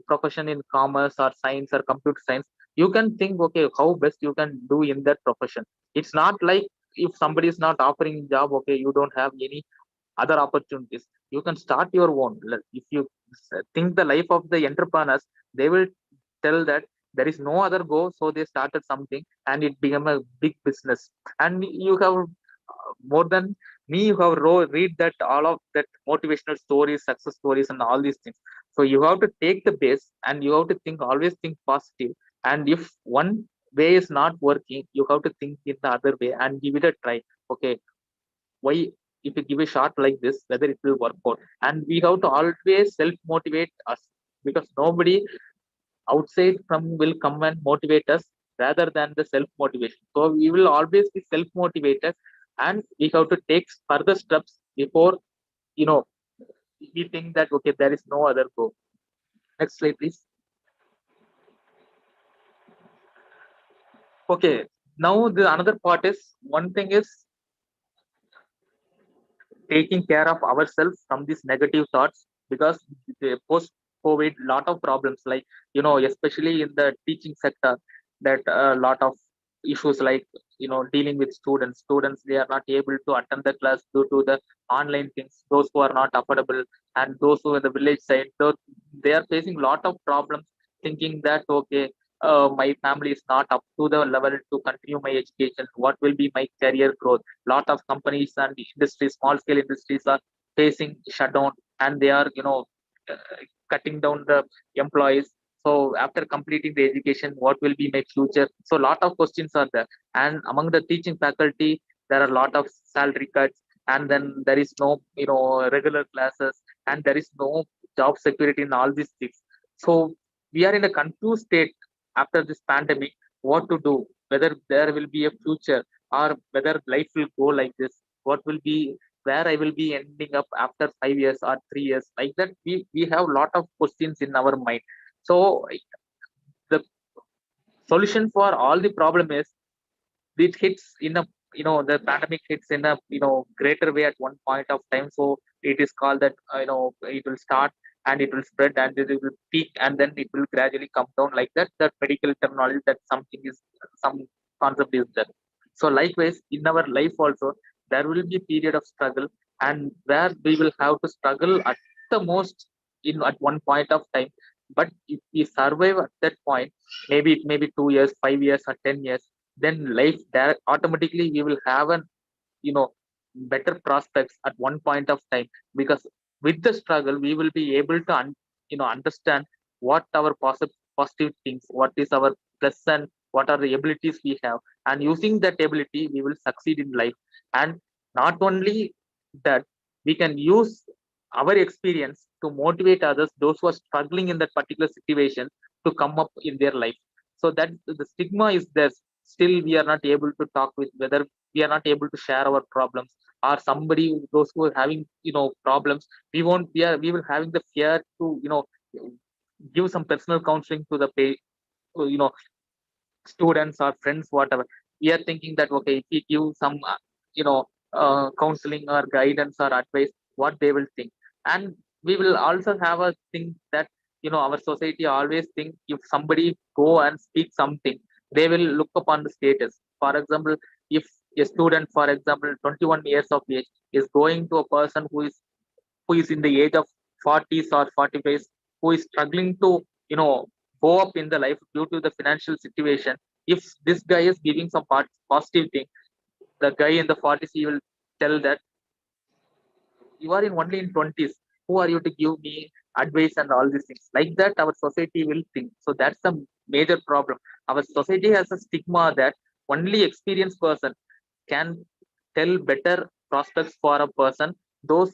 profession in commerce or science or computer science, you can think, okay, how best you can do in that profession. It's not like if somebody is not offering job, okay, you don't have any other opportunities. You can start your own. If you think the life of the entrepreneurs, they will tell that there is no other go, so they started something and it became a big business. And you have more than me, you have read that all of that motivational stories, success stories, and all these things. So you have to take the base and you have to think, always think positive. And if one way is not working, you have to think in the other way and give it a try. Okay, why, if you give a shot like this, whether it will work out. And we have to always self motivate us, because nobody outside from will come and motivate us rather than the self motivation. So we will always be self motivated, and we have to take further steps before you know we think that, okay, there is no other go. Next slide, please. Okay, now the another part is, one thing is taking care of ourselves from these negative thoughts, because the post COVID lot of problems, like especially in the teaching sector, that a lot of issues, like dealing with students, they are not able to attend the class due to the online things, those who are not affordable, and those who are in the village side, they are facing lot of problems, thinking that, okay, my family is not up to the level to continue my education, what will be my career growth. Lot of companies and industries, small scale industries, are facing shutdown, and they are uh, cutting down the employees. So after completing the education, what will be my future? So lot of questions are there. And among the teaching faculty, there are a lot of salary cuts, and then there is no regular classes, and there is no job security in all these things. So we are in a confused state after this pandemic, what to do, whether there will be a future, or whether life will go like this, what will be, where I will be ending up after 5 years or 3 years, like that. We have a lot of questions in our mind. So the solution for all the problem is, it hits in a the pandemic hits in a greater way at one point of time. So it is called that it will start and it will spread and it will peak and then it will gradually come down, like that. That medical terminology, that something is, some concept is there. So likewise in our life also, there will be period of struggle, and where we will have to struggle at the most in at one point of time. But if we survive at that point, maybe it may be 2 years, 5 years, or 10 years, then life direct automatically we will have an you know better prospects at one point of time. Because with the struggle we will be able to understand what our positive things, what is our plus, and what are the abilities we have, and using that ability we will succeed in life. And not only that, we can use our experience to motivate others, those who are struggling in that particular situation, to come up in their life. So that the stigma is there, still we are not able to talk with, whether we are not able to share our problems, or somebody, those who are having problems, we will having the fear to give some personal counseling to the you know students or friends, whatever. We are thinking that, okay, if we give some counseling or guidance or advice, what they will think. And we will also have a thing that our society always think, if somebody go and speak something, they will look upon the status. For example, if a student, for example, 21 years of age, is going to a person who is in the age of 40s or 45s, who is struggling to you know go up in the life due to the financial situation. If this guy is giving some positive thing, the guy in the 40s, he will tell that, you are in only in 20s, who are you to give me advice and all these things, like that our society will think. So that's the major problem. Our society has a stigma that only experienced person can tell better prospects for a person, those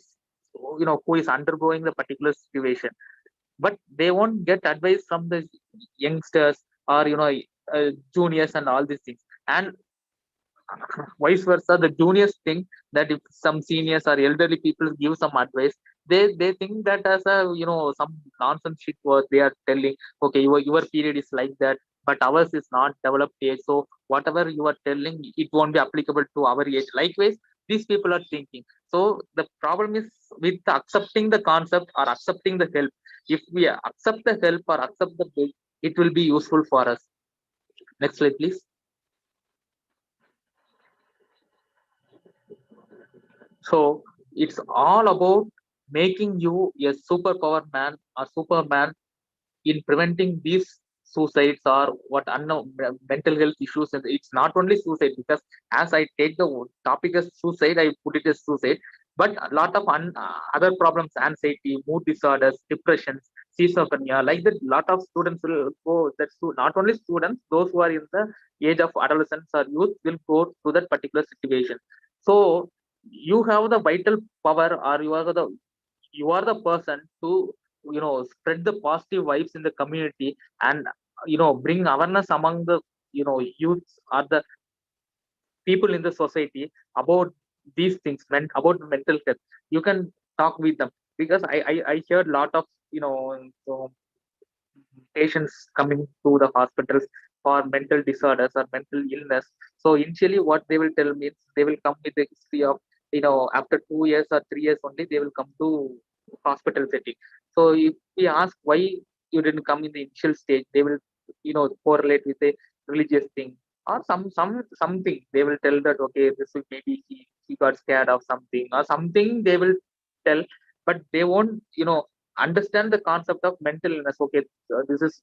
who is undergoing the particular situation. But they won't get advice from the youngsters, or juniors and all these things. And vice versa, the juniors think that if some seniors or elderly people give some advice, they think that as a, some nonsense shit what they are telling. Okay, your period is like that, but ours is not developed age, so whatever you are telling, it won't be applicable to our age. Likewise, these people are thinking. So the problem is with accepting the concept or accepting the help. If we accept the help or accept the help, it will be useful for us. Next slide, please. So it's all about making you a superpower man or superman in preventing these suicides or what unknown mental health issues. And it's not only suicide, because as I take the topic as suicide, I put it as suicide, but a lot of other problems, anxiety, mood disorders, depressions, schizophrenia, like that. Lot of students will go that. Not only students, those who are in the age of adolescence or youth will go to that particular situation. So you have the vital power, or you are the person to spread the positive vibes in the community, and bring awareness among the youths or the people in the society about these things, about mental health. You can talk with them, because I heard a lot of so patients coming to the hospitals for mental disorders or mental illness. So initially, what they will tell me is they will come with a history of, after 2 years or 3 years only, they will come to hospital setting. So if we ask why you didn't come in the initial stage, they will, correlate with a religious thing or something. They will tell that, okay, this will maybe he got scared of something or something. They will tell, but they won't, understand the concept of mental illness. Okay, this is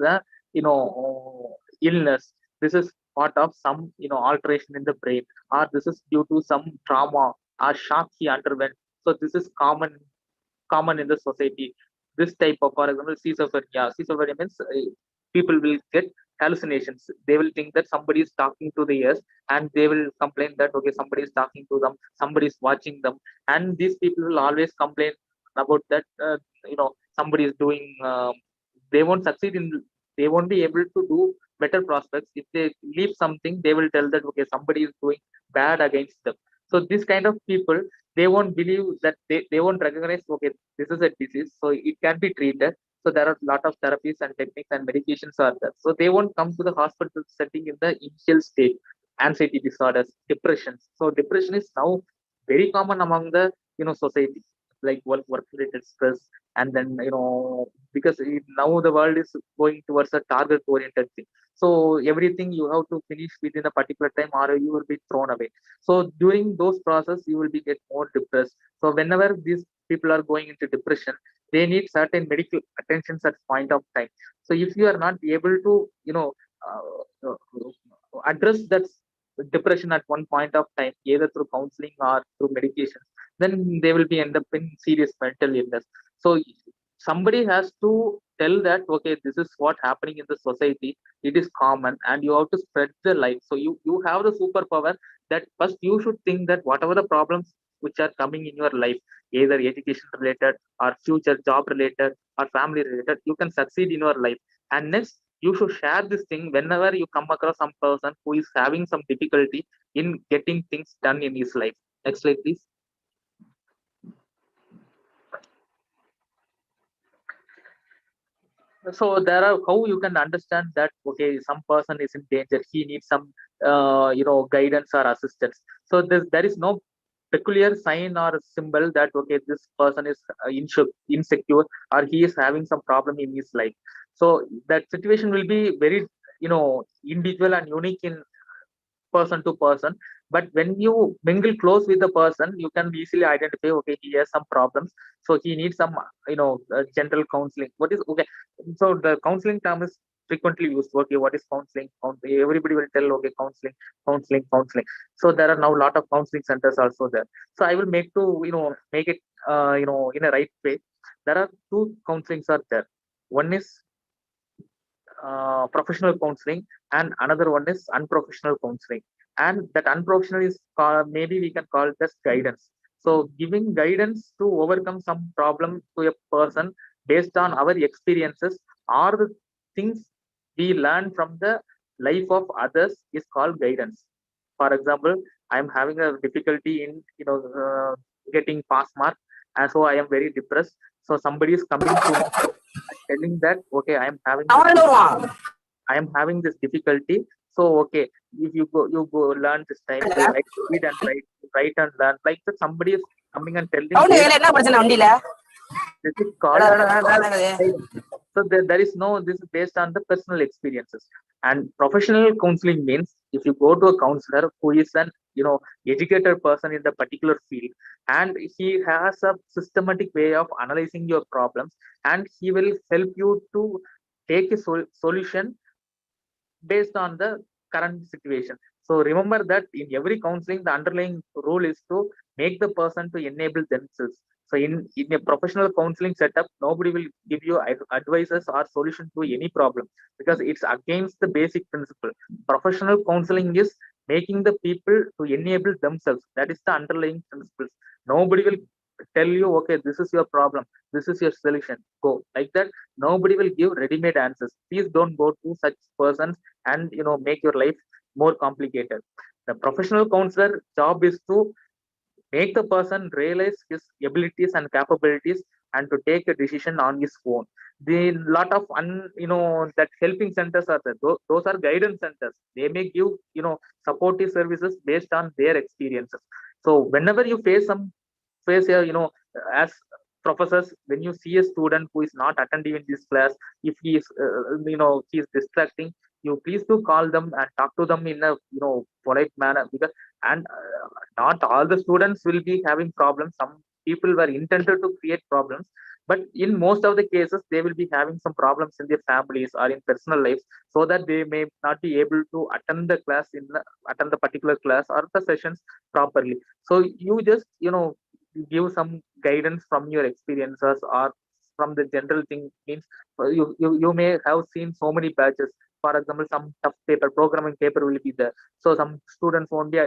a illness. This is part of some alteration in the brain, or this is due to some trauma or shock he underwent. So this is common in the society. This type of, for example, schizophrenia. Schizophrenia means people will get hallucinations. They will think that somebody is talking to the ears, and they will complain that, okay, somebody is talking to them, somebody is watching them, and these people will always complain about that. Somebody is doing. They won't succeed in. They won't be able to do better prospects if they leave something. They will tell that, okay, somebody is doing bad against them. So this kind of people, they won't believe that, they won't recognize, okay, this is a disease, so it can be treated. So there are a lot of therapies and techniques and medications are there. So they won't come to the hospital setting in the initial stage. Anxiety disorders, depressions. So depression is now very common among the society, like work related stress. And then because now the world is going towards a target oriented thing. So everything you have to finish within a particular time, or you will be thrown away. So during those process, you will be get more depressed. So whenever these people are going into depression, they need certain medical attentions at point of time. So if you are not able to address that depression at one point of time, either through counseling or through medication, then they will be end up in serious mental illness. So somebody has to tell that, okay, this is what happening in the society. It is common, and you have to spread the light. So you have the superpower, that first you should think that whatever the problems which are coming in your life, either education related or future job related or family related, you can succeed in your life. And next, you should share this thing whenever you come across some person who is having some difficulty in getting things done in his life. Next slide, please. So there are, how you can understand that, okay, some person is in danger, he needs some guidance or assistance. So there is no peculiar sign or symbol that, okay, this person is insecure, or he is having some problem in his life. So that situation will be very individual and unique in person to person. But when you mingle close with the person, you can easily identify, okay, he has some problems, so he needs some general counseling. What is, okay, so the counseling term is frequently used. Okay, what is counseling? Everybody will tell, okay, counseling. So there are now a lot of counseling centers also there. So I will make it in a right way. There are two counselings are there. One is professional counseling, and another one is unprofessional counseling. And that unprofessional is maybe we can call it as guidance. So giving guidance to overcome some problem to a person based on our experiences, or the things we learn from the life of others, is called guidance. For example, I'm having a difficulty in getting pass mark. and so I am very depressed. So somebody is coming to me and telling that, okay, I am having this difficulty. So okay, if you go learn this time, like read and write and learn. Like that somebody is coming and telling this is called guidance. So there is no, this is based on the personal experiences. And professional counseling means if you go to a counselor who is an educated person in the particular field, and he has a systematic way of analyzing your problems, and he will help you to take a solution based on the current situation. So remember that in every counseling, the underlying rule is to make the person to enable themselves. So in a professional counseling setup, nobody will give you advices or solution to any problem, because it's against the basic principle. Professional counseling is making the people to enable themselves. That is the underlying principles. Nobody will tell you, okay, this is your problem, this is your solution, go like that. Nobody will give ready-made answers. Please don't go to such persons and make your life more complicated. The professional counselor job is to make the person realize his abilities and capabilities and to take a decision on his own. The lot of that helping centers are there. Those are guidance centers. They may give supportive services based on their experiences. So whenever you face a as professors, when you see a student who is not attending in this class, if he is he is distracting, you please do call them and talk to them in a polite manner, because and not all the students will be having problems. Some people were intended to create problems, but in most of the cases they will be having some problems in their families or in personal lives, so that they may not be able to attend the class attend the particular class or the sessions properly. So you just give some guidance from your experiences or from the general thing. Means you may have seen so many batches. For example, some tough paper, programming paper will be there, so some students won't be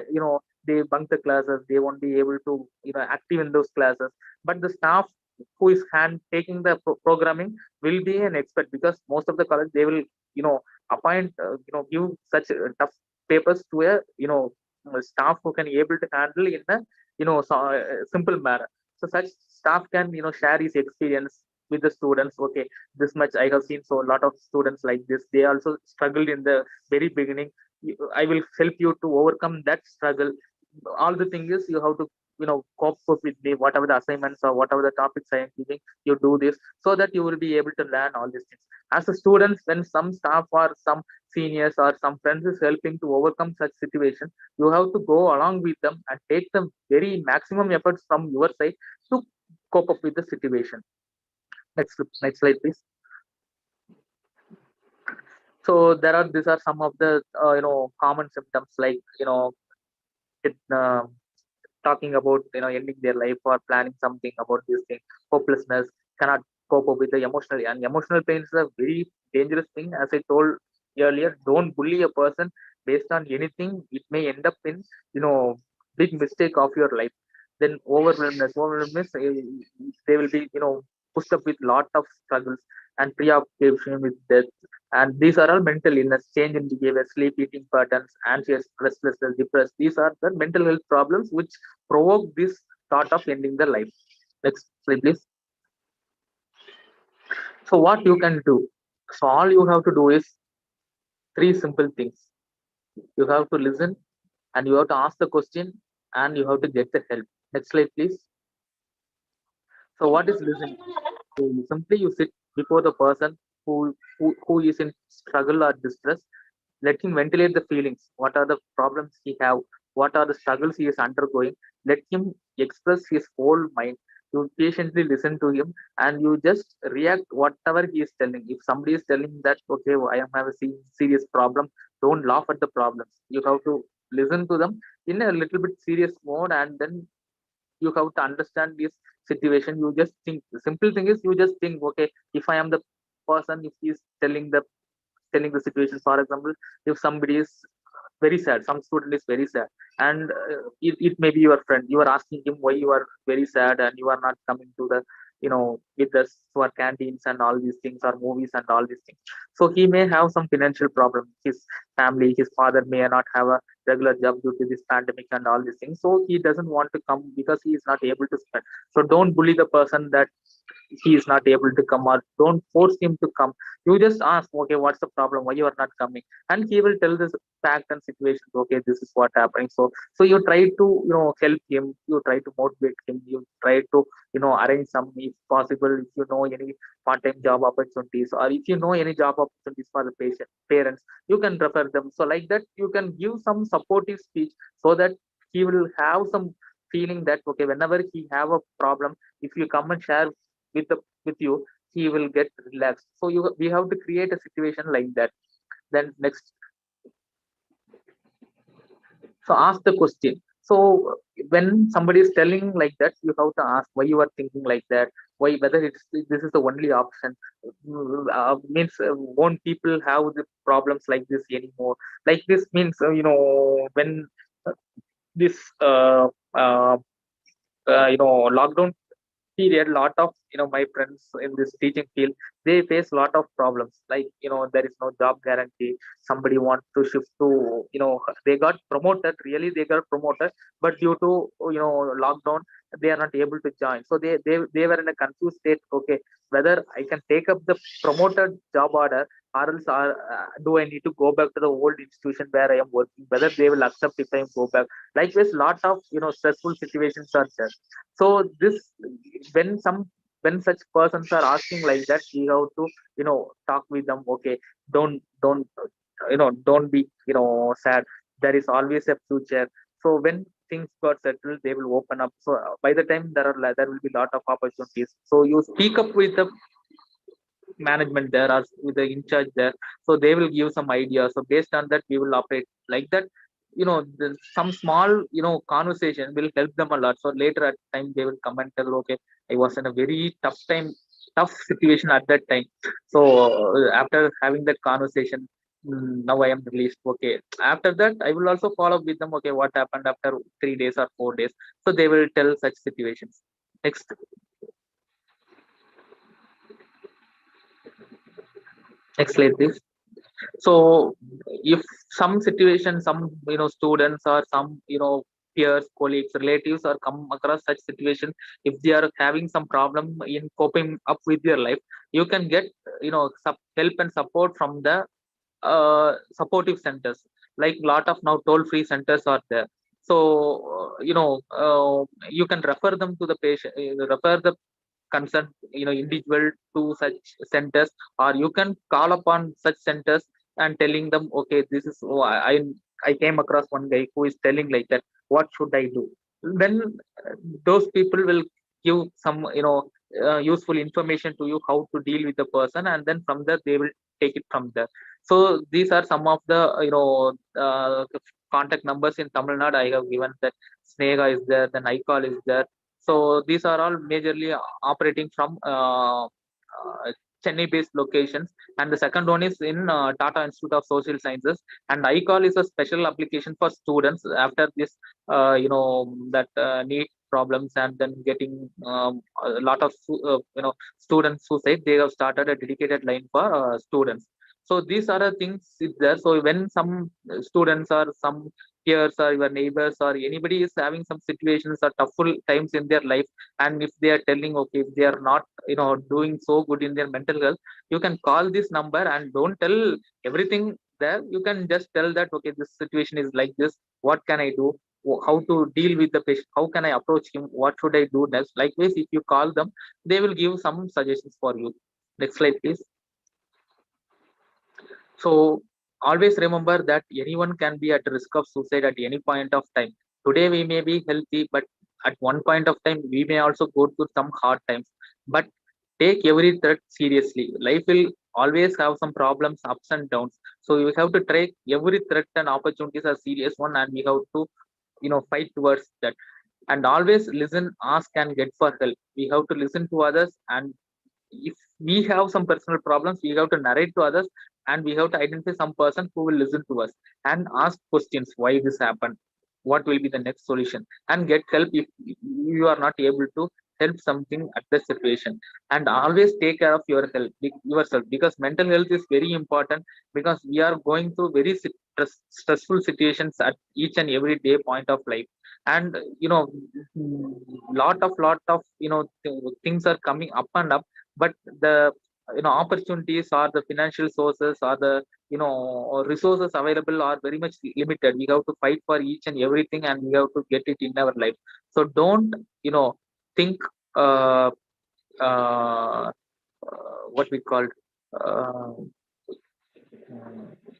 they bunk the classes, they won't be able to active in those classes. But the staff who is hand taking the programming will be an expert, because most of the college they will appoint give such tough papers to a staff who can able to handle in a simple manner. So such staff can share his experience with the students. Okay, this much I have seen, so a lot of students like this, they also struggled in the very beginning. I will help you to overcome that struggle. All the thing is you have to cope up with the whatever the assignments or whatever the topics I am giving, you do this, so that you will be able to learn all these things. As a student, when some staff or some seniors or some friends is helping to overcome such situation, you have to go along with them and take the very maximum efforts from your side to cope up with the situation. Next slide, please. So these are some of the common symptoms, like it, talking about ending their life or planning something about this thing. Hopelessness, cannot cope up with the emotional pain is a very dangerous thing. As I told earlier, don't bully a person based on anything. It may end up in big mistake of your life. Then overwhelmness, they will be pushed up with lot of struggles and preoccupation with death. And these are all mental illness, change in behavior, sleep, eating patterns, anxious, restlessness, depressed. These are the mental health problems which provoke this thought of ending the life. Next slide, please. So what you can do? So all you have to do is three simple things. You have to listen, and you have to ask the question, and you have to get the help. Next slide, please. So what is listening? So simply you sit before the person who is in struggle or distress. Let him ventilate the feelings. What are the problems he have? What are the struggles he is undergoing? Let him express his whole mind. You patiently listen to him, and you just react whatever he is telling. If somebody is telling that, okay, I am have a serious problem, don't laugh at the problems. You have to listen to them in a little bit serious mode, and then you have to understand this situation. You just think, the simple thing is you just think, okay, if I am the person, if he is telling the situation. For example, if somebody is very sad, some student is very sad, and it may be your friend, you are asking him why you are very sad and you are not coming to the with us to our canteens and all these things, or movies and all these things. So he may have some financial problem. His family, his father may not have a regular job due to this pandemic and all these things. So he doesn't want to come because he is not able to spend. So don't bully the person that he is not able to come, or don't force him to come. You just ask, okay, what's the problem, why you are not coming, and he will tell this fact and situation. Okay, this is what happening. So you try to help him, you try to motivate him, you try to arrange some, if possible, if you know any part-time job opportunities, or if you know any job opportunities for the patient parents, you can refer them. So like that you can give some supportive speech, so that he will have some feeling that okay, whenever he have a problem, if you come and share with you, he will get relaxed. So we have to create a situation like that. Then next, so ask the question. So when somebody is telling like that, you have to ask why you are thinking like that, why, whether this is the only option. Means won't people have the problems like this anymore? Like this means when uh, this lockdown period, lot of my friends in this teaching field, they face a lot of problems, like there is no job guarantee. Somebody wants to shift to, they got promoted, really they got promoted, but due to lockdown, they are not able to join. So they were in a confused state. Okay, whether I can take up the promoted job order, or else do I need to go back to the old institution where I am working, whether they will accept if I go back. Likewise, lot of stressful situations are there. So this, when some, when such persons are asking like that, we have to talk with them. Okay, don't be sad, there is always a future. So when things got settled, they will open up. So by the time there will be lot of opportunities. So you speak up with the management there, or with the in charge there, so they will give some ideas. So based on that, we will operate like that. Some small conversation will help them a lot. So later at time, they will come and tell, okay, I was in a very tough time, tough situation at that time. So after having that conversation, now I am released. Okay, after that I will also follow up with them. Okay, what happened after 3 days or 4 days? So they will tell such situations. Next slide, please. So if some situation, some students, or some peers, colleagues, relatives are come across such situation, if they are having some problem in coping up with their life, you can get help and support from the supportive centers. Like lot of now toll free centers are there. So you can refer them to the patient, refer the concerned individual to such centers, or you can call upon such centers and telling them, okay, this is, oh, I came across one guy who is telling like that, what should I do? Then those people will give some useful information to you, how to deal with the person, and then from there they will take it from there. So these are some of the contact numbers in Tamil Nadu. I have given that Snega is there, then iCall is there. So these are all majorly operating from Chennai-based locations, and the second one is in Tata Institute of Social Sciences. And iCall is a special application for students after this, that need problems, and then getting a lot of students suicide. They have started a dedicated line for students. So these are the things is there. So when some students or some peers or your neighbors or anybody is having some situations or tough times in their life, and if they are telling, okay, if they are not doing so good in their mental health, you can call this number and don't tell everything there. You can just tell that, okay, this situation is like this, what can I do, how to deal with the patient, how can I approach him, what should I do next. Likewise, if you call them, they will give some suggestions for you. Next slide, please. So always remember that anyone can be at risk of suicide at any point of time. Today we may be healthy, but at one point of time we may also go through some hard times. But take every threat seriously. Life will always have some problems, ups and downs. So you have to take every threat and opportunities as serious one, and we have to fight towards that. And always listen, ask, and get for help. We have to listen to others, and if we have some personal problems, we have to narrate to others, and we have to identify some person who will listen to us and ask questions, why this happened, what will be the next solution, and get help if you are not able to help something at the situation, and always take care of your health yourself, because mental health is very important, because we are going through very stressful situations at each and every day point of life. And lot of things are coming up and up, but the opportunities or the financial sources or the resources available are very much limited. We have to fight for each and everything, and we have to get it in our life. So don't think uh, uh, what we called uh,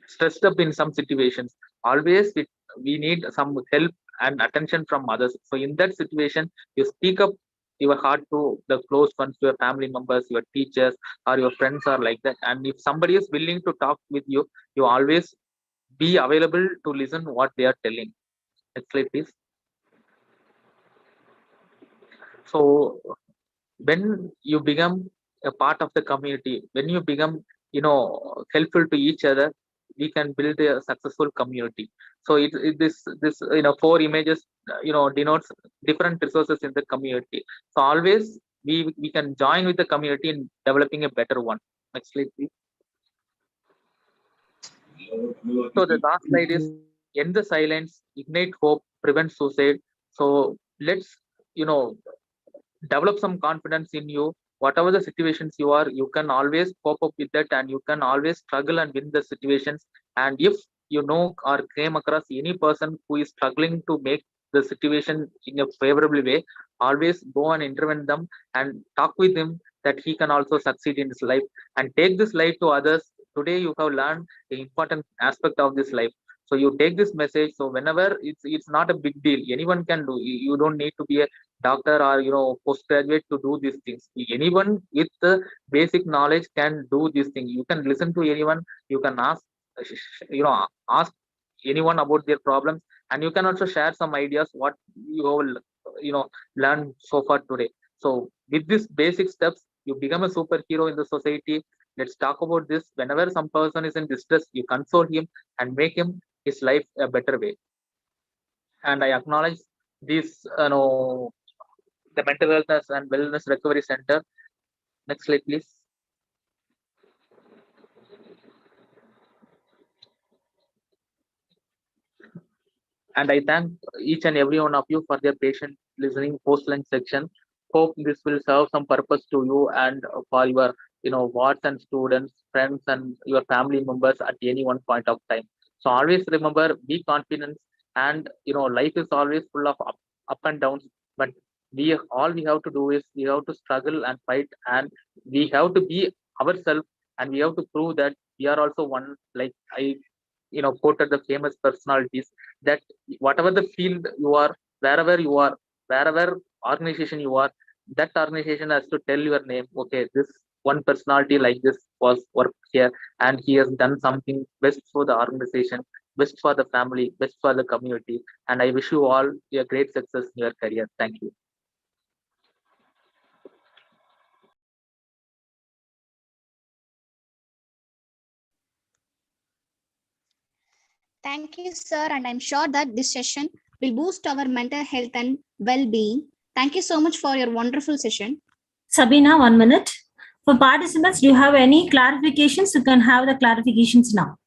stressed up in some situations. Always we need some help and attention from others. So in that situation, you speak up your heart to the close ones, your family members, your teachers, or your friends are like that. And if somebody is willing to talk with you, you always be available to listen what they are telling. Next slide, please. So when you become a part of the community, when you become helpful to each other, we can build a successful community. So this four images denotes different resources in the community. So always we can join with the community in developing a better one. Next slide, please. So the last slide is end the silence, ignite hope, prevent suicide. So let's develop some confidence in you. Whatever the situations you are, you can always cope up with that, and you can always struggle and win the situations. And if or came across any person who is struggling to make the situation in a favorable way, always go and intervene them and talk with him, that he can also succeed in his life and take this life to others. Today you have learned the important aspect of this life, so you take this message. So whenever it's not a big deal, anyone can do. You don't need to be a doctor or postgraduate to do these things. Anyone with the basic knowledge can do these things. You can listen to anyone, you can ask anyone about their problems, and you can also share some ideas what you will learn so far today. So with these basic steps, you become a superhero in the society. Let's talk about this. Whenever some person is in distress, you console him and make him his life a better way. And I acknowledge this the mental health and wellness recovery center. Next slide, please. And I thank each and every one of you for their patient listening post-lunch section. Hope this will serve some purpose to you and for your wards and students, friends, and your family members at any one point of time. So always remember, be confident, and life is always full of up and downs. But all we have to do is we have to struggle and fight, and we have to be ourselves, and we have to prove that we are also one. Like I quoted the famous personalities, that whatever the field you are, wherever organization you are, that organization has to tell your name. Okay, this one personality like this was work here, and he has done something best for the organization, best for the family, best for the community. And I wish you all a great success in your career. Thank you. Thank you, sir. And I'm sure that this session will boost our mental health and well-being. Thank you so much for your wonderful session. Sabina, 1 minute. For participants, do you have any clarifications? You can have the clarifications now.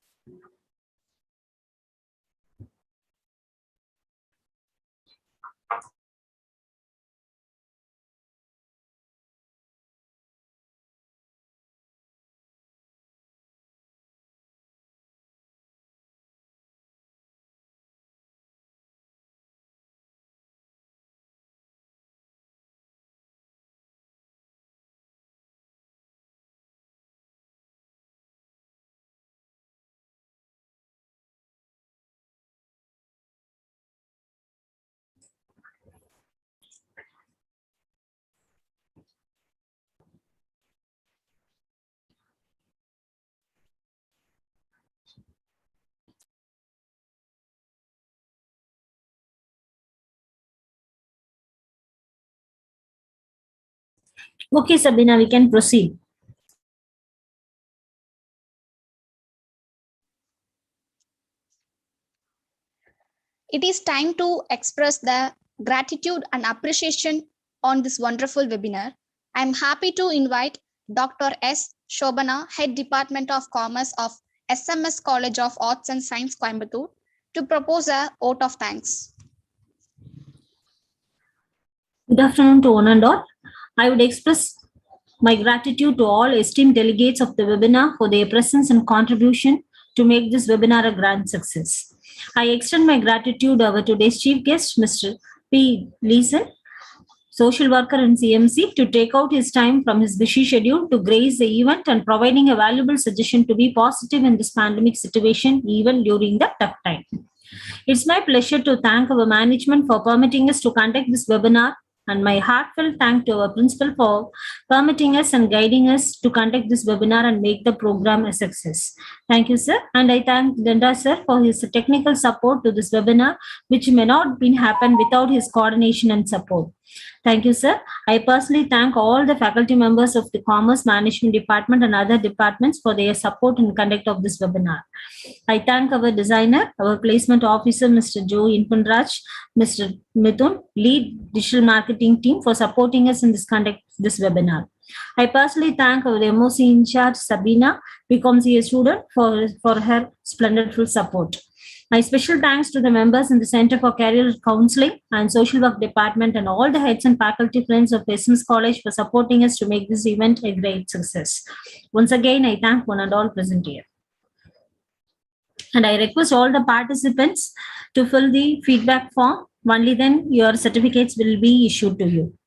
Okay, Sabina, we can proceed. It is time to express the gratitude and appreciation on this wonderful webinar. I'm happy to invite Dr. S. Shobana, Head Department of Commerce of SMS College of Arts and Science, Coimbatore, to propose a vote of thanks. Good afternoon to one and all. I would express my gratitude to all esteemed delegates of the webinar for their presence and contribution to make this webinar a grand success. I extend my gratitude to our today's chief guest, Mr. P. Leeson, social worker in CMC, to take out his time from his busy schedule to grace the event and providing a valuable suggestion to be positive in this pandemic situation, even during the tough time. It's my pleasure to thank our management for permitting us to conduct this webinar, and my heartfelt thank to our principal for permitting us and guiding us to conduct this webinar and make the program a success. Thank you, sir. And I thank Danda sir for his technical support to this webinar, which may not been happen without his coordination and support. Thank you, sir. I personally thank all the faculty members of the Commerce Management Department and other departments for their support in conduct of this webinar. I thank our designer, our placement officer, Mr. Joe Inpunraj, Mr. Mithun, lead digital marketing team for supporting us in this conduct this webinar. I personally thank our MOC in charge, Sabina, becomes a student for her splendid support. My special thanks to the members in the Center for Career Counseling and Social Work Department and all the heads and faculty friends of SMS College for supporting us to make this event a great success. Once again, I thank one and all present here. And I request all the participants to fill the feedback form. Only then your certificates will be issued to you.